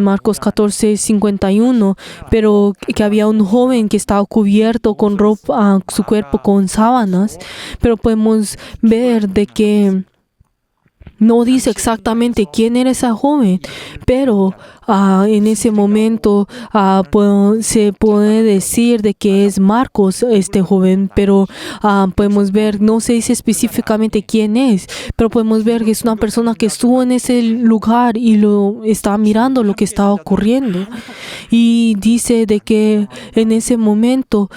Marcos 14, 51, pero que había un joven que estaba cubierto con ropa, su cuerpo con sábanas, pero podemos ver de que no dice exactamente quién era esa joven, pero en ese momento se puede decir de que es Marcos, este joven, pero podemos ver, no se dice específicamente quién es, pero podemos ver que es una persona que estuvo en ese lugar y lo estaba mirando lo que estaba ocurriendo. Y dice de que en ese momento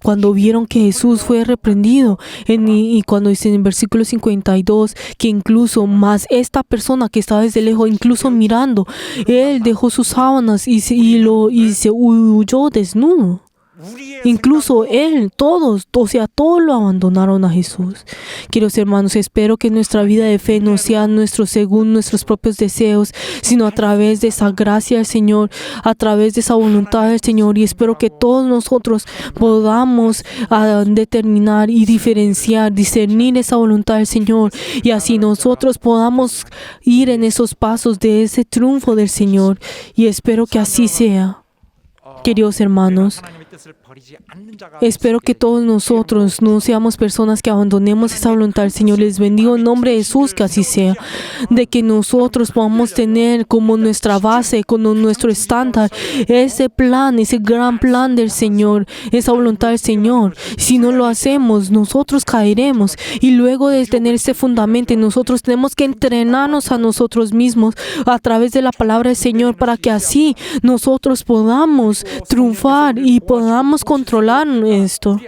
cuando vieron que Jesús fue reprendido y cuando dice en el versículo 52 que incluso más esta persona que estaba desde lejos incluso mirando, él dejó sus sábanas y se huyó desnudo. Incluso todos lo abandonaron a Jesús. Queridos hermanos, espero que nuestra vida de fe no sea según nuestros propios deseos, sino a través de esa gracia del Señor, a través de esa voluntad del Señor. Y espero que todos nosotros podamos determinar y discernir esa voluntad del Señor, y así nosotros podamos ir en esos pasos de ese triunfo del Señor. Y espero que así sea. Queridos hermanos, espero que todos nosotros no seamos personas que abandonemos esa voluntad del Señor. Les bendigo en nombre de Jesús, que así sea. De que nosotros podamos tener como nuestra base, como nuestro estándar, ese plan, ese gran plan del Señor, esa voluntad del Señor. Si no lo hacemos, nosotros caeremos. Y luego de tener ese fundamento, nosotros tenemos que entrenarnos a nosotros mismos a través de la palabra del Señor, para que así nosotros podamos triunfar y podamos podamos controlar esto,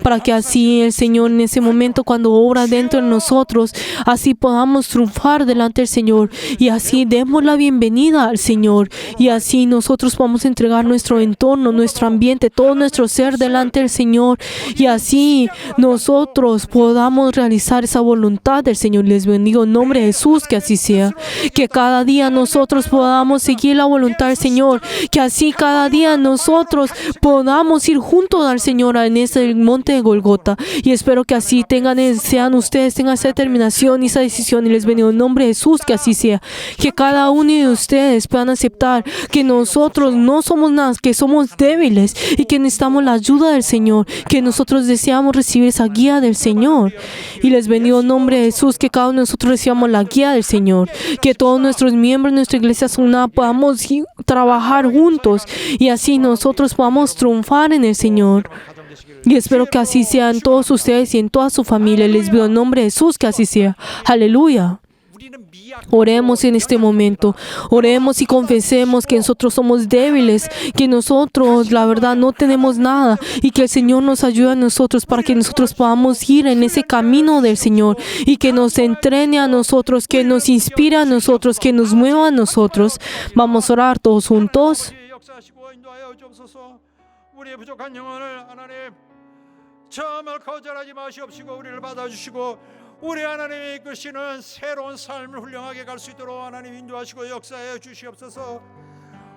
para que así el Señor en ese momento cuando obra dentro de nosotros, así podamos triunfar delante del Señor y así demos la bienvenida al Señor y así nosotros podamos entregar nuestro entorno, nuestro ambiente, todo nuestro ser delante del Señor y así nosotros podamos realizar esa voluntad del Señor. Les bendigo en nombre de Jesús, que así sea, que cada día nosotros podamos seguir la voluntad del Señor, que así cada día nosotros podamos ir juntos al Señor en ese monte de Golgota y espero que así sean ustedes, tengan esa determinación y esa decisión y les bendigo en nombre de Jesús, que así sea, que cada uno de ustedes puedan aceptar que nosotros no somos nada, que somos débiles y que necesitamos la ayuda del Señor, que nosotros deseamos recibir esa guía del Señor y les bendigo en nombre de Jesús, que cada uno de nosotros recibamos la guía del Señor, que todos nuestros miembros de nuestra iglesia Suná podamos trabajar juntos y así nosotros podamos triunfar en el Señor. Y espero que así sea en todos ustedes y en toda su familia. Les pido en nombre de Jesús que así sea. Aleluya. Oremos en este momento. Oremos y confesemos que nosotros somos débiles, que nosotros, la verdad, no tenemos nada y que el Señor nos ayude a nosotros para que nosotros podamos ir en ese camino del Señor y que nos entrene a nosotros, que nos inspire a nosotros, que nos mueva a nosotros. Vamos a orar todos juntos. 우리의 부족한 영혼을 하나님 정말 거절하지 마시옵시고 우리를 받아주시고 우리 하나님이 이끄시는 새로운 삶을 훌륭하게 갈 수 있도록 하나님 인도하시고 역사해 주시옵소서.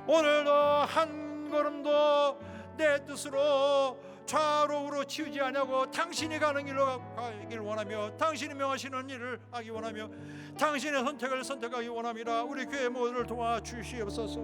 오늘도 한 걸음도 내 뜻으로 좌로 우로 치우지 않냐고 당신이 가는 길로 가길 원하며 당신이 명하시는 일을 하기 원하며 당신의 선택을 선택하기 원합니다. 우리 교회 모두를 도와주시옵소서.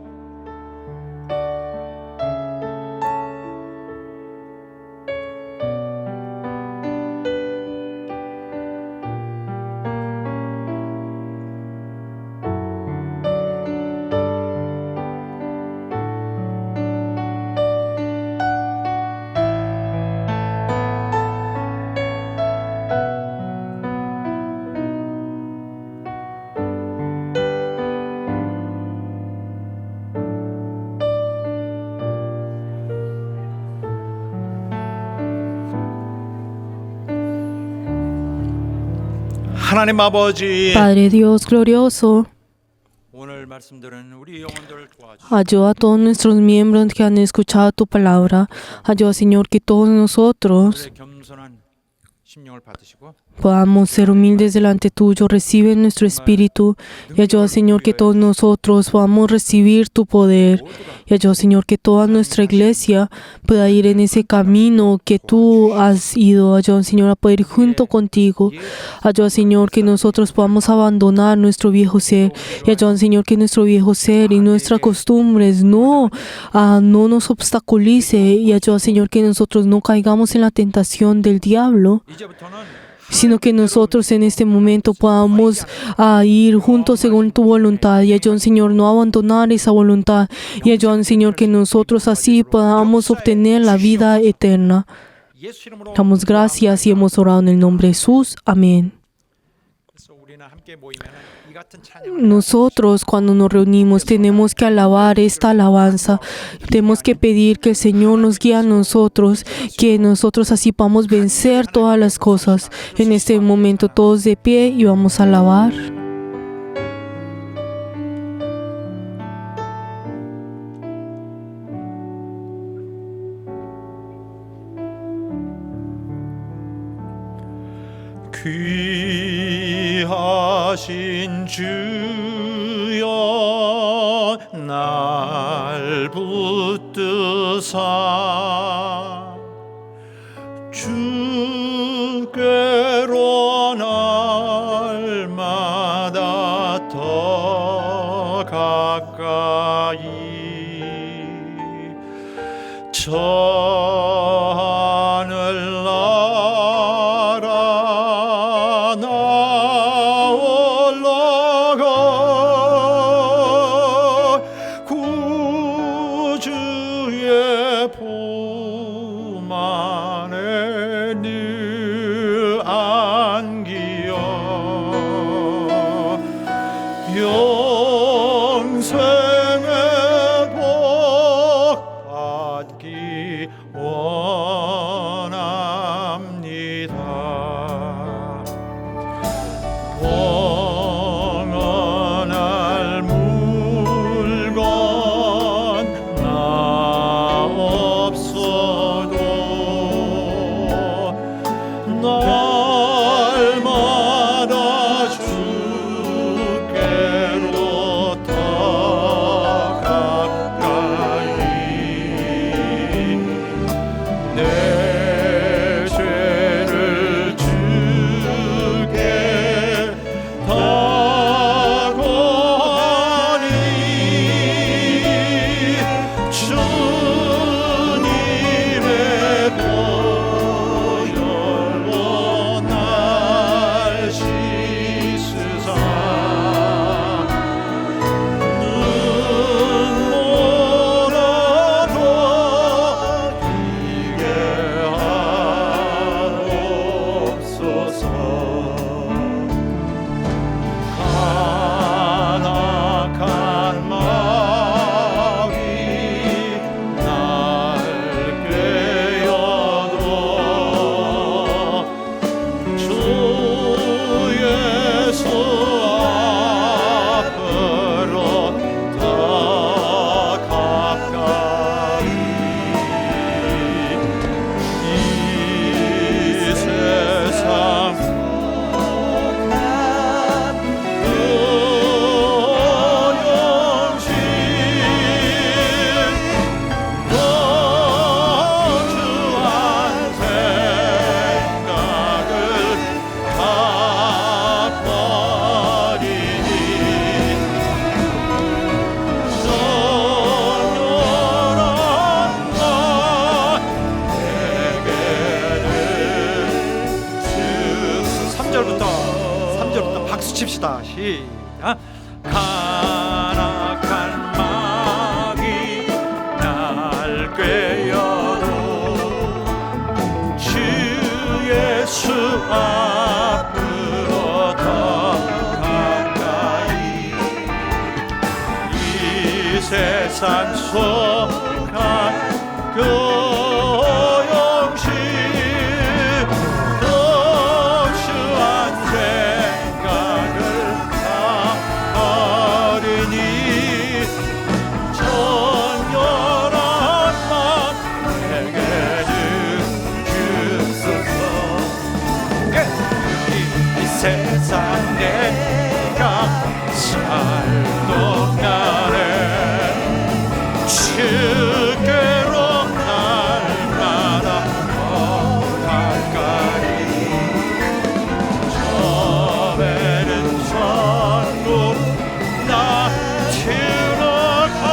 하나님 아버지, Padre Dios glorioso, 오늘 말씀들은 우리 영혼들을 도와주시고 ayuda a todos nuestros miembros que han escuchado tu palabra. Ayuda, Señor, que todos nosotros 우리의 겸손한 심령을 받으시고 podamos ser humildes delante tuyo, recibe nuestro espíritu y ayuda, Señor, que todos nosotros podamos recibir tu poder y ayuda, Señor, que toda nuestra iglesia pueda ir en ese camino que tú has ido. Ayuda, Señor, a poder ir junto contigo. Ayuda, Señor, que nosotros podamos abandonar nuestro viejo ser y ayuda, Señor, que nuestro viejo ser y nuestras costumbres no nos obstaculice y ayuda, Señor, que nosotros no caigamos en la tentación del diablo, 이제부터는 sino que nosotros en este momento podamos ir juntos según tu voluntad y ayuda, Señor, no abandonar esa voluntad y ayuda, Señor, que nosotros así podamos obtener la vida eterna. 예수 이름으로 Damos gracias y hemos orado en el nombre de Jesús. Amén. 그래서 우리는 함께 모이면 이 같은 찬양을 Nosotros cuando nos reunimos tenemos que alabar esta alabanza, tenemos que pedir que el Señor nos guíe a nosotros, que nosotros así podamos vencer todas las cosas. En este momento todos de pie y vamos a alabar. 귀하신 주여 날 붙드사 주께로 날마다 더 가까이 하늘 나라 나 올라가 구주의 품 안에 늘 안기어 영생의 복 받기 시작. 간악한 마귀 날 꿰어도 주 예수 앞으로 더 가까이 이 세상 속한 교용시 도수한 생각을 다 버리니 정결한 맘 내게는 주소서. 이 세상 내가 살도 나를 주께로 날마다 더 가까이 처음에는 천국 나 들어가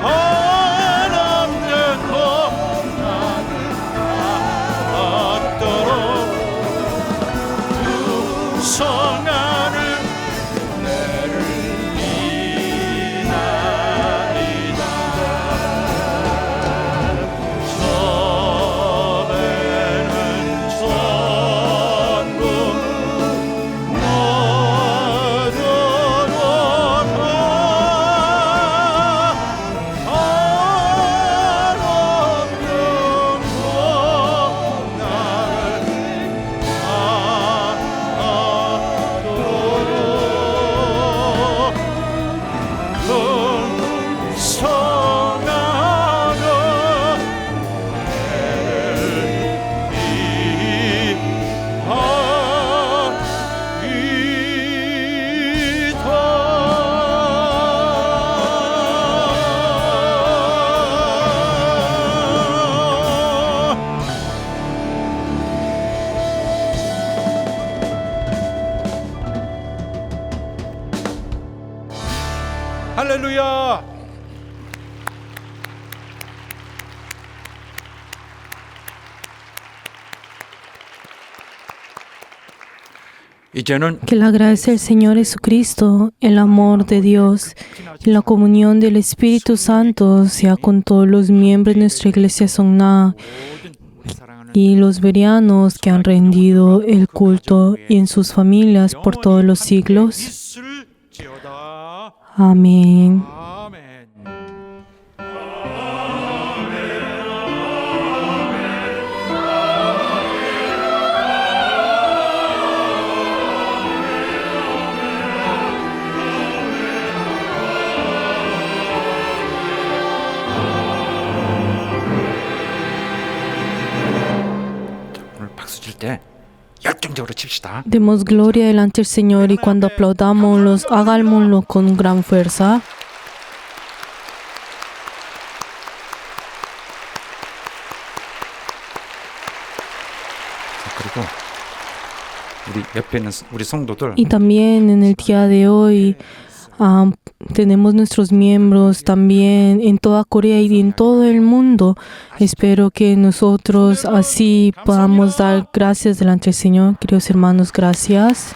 한없는 것 나는 받도록 구성하는 은혜를 비나이다. 처음에는 천국 너더러가 한없는 것 나를 할렐루야. 이제는 Que la gracia del Señor Jesucristo, el amor de Dios y la comunión del Espíritu Santo sea con todos los miembros de nuestra iglesia Songna y los verianos que han rendido el culto y en sus familias por todos los siglos. 있을지어다. Amén. 아멘. 오늘 박수 칠 때 열정적으로 칩시다. Demos gloria delante del Señor y cuando aplaudamos, hagámoslo con gran fuerza. 그리고 우리 옆에 있는 우리 성도들 Y también en el día de hoy tenemos nuestros miembros también en toda Corea y en todo el mundo. Espero que nosotros así podamos dar gracias delante del Señor. Queridos hermanos, gracias.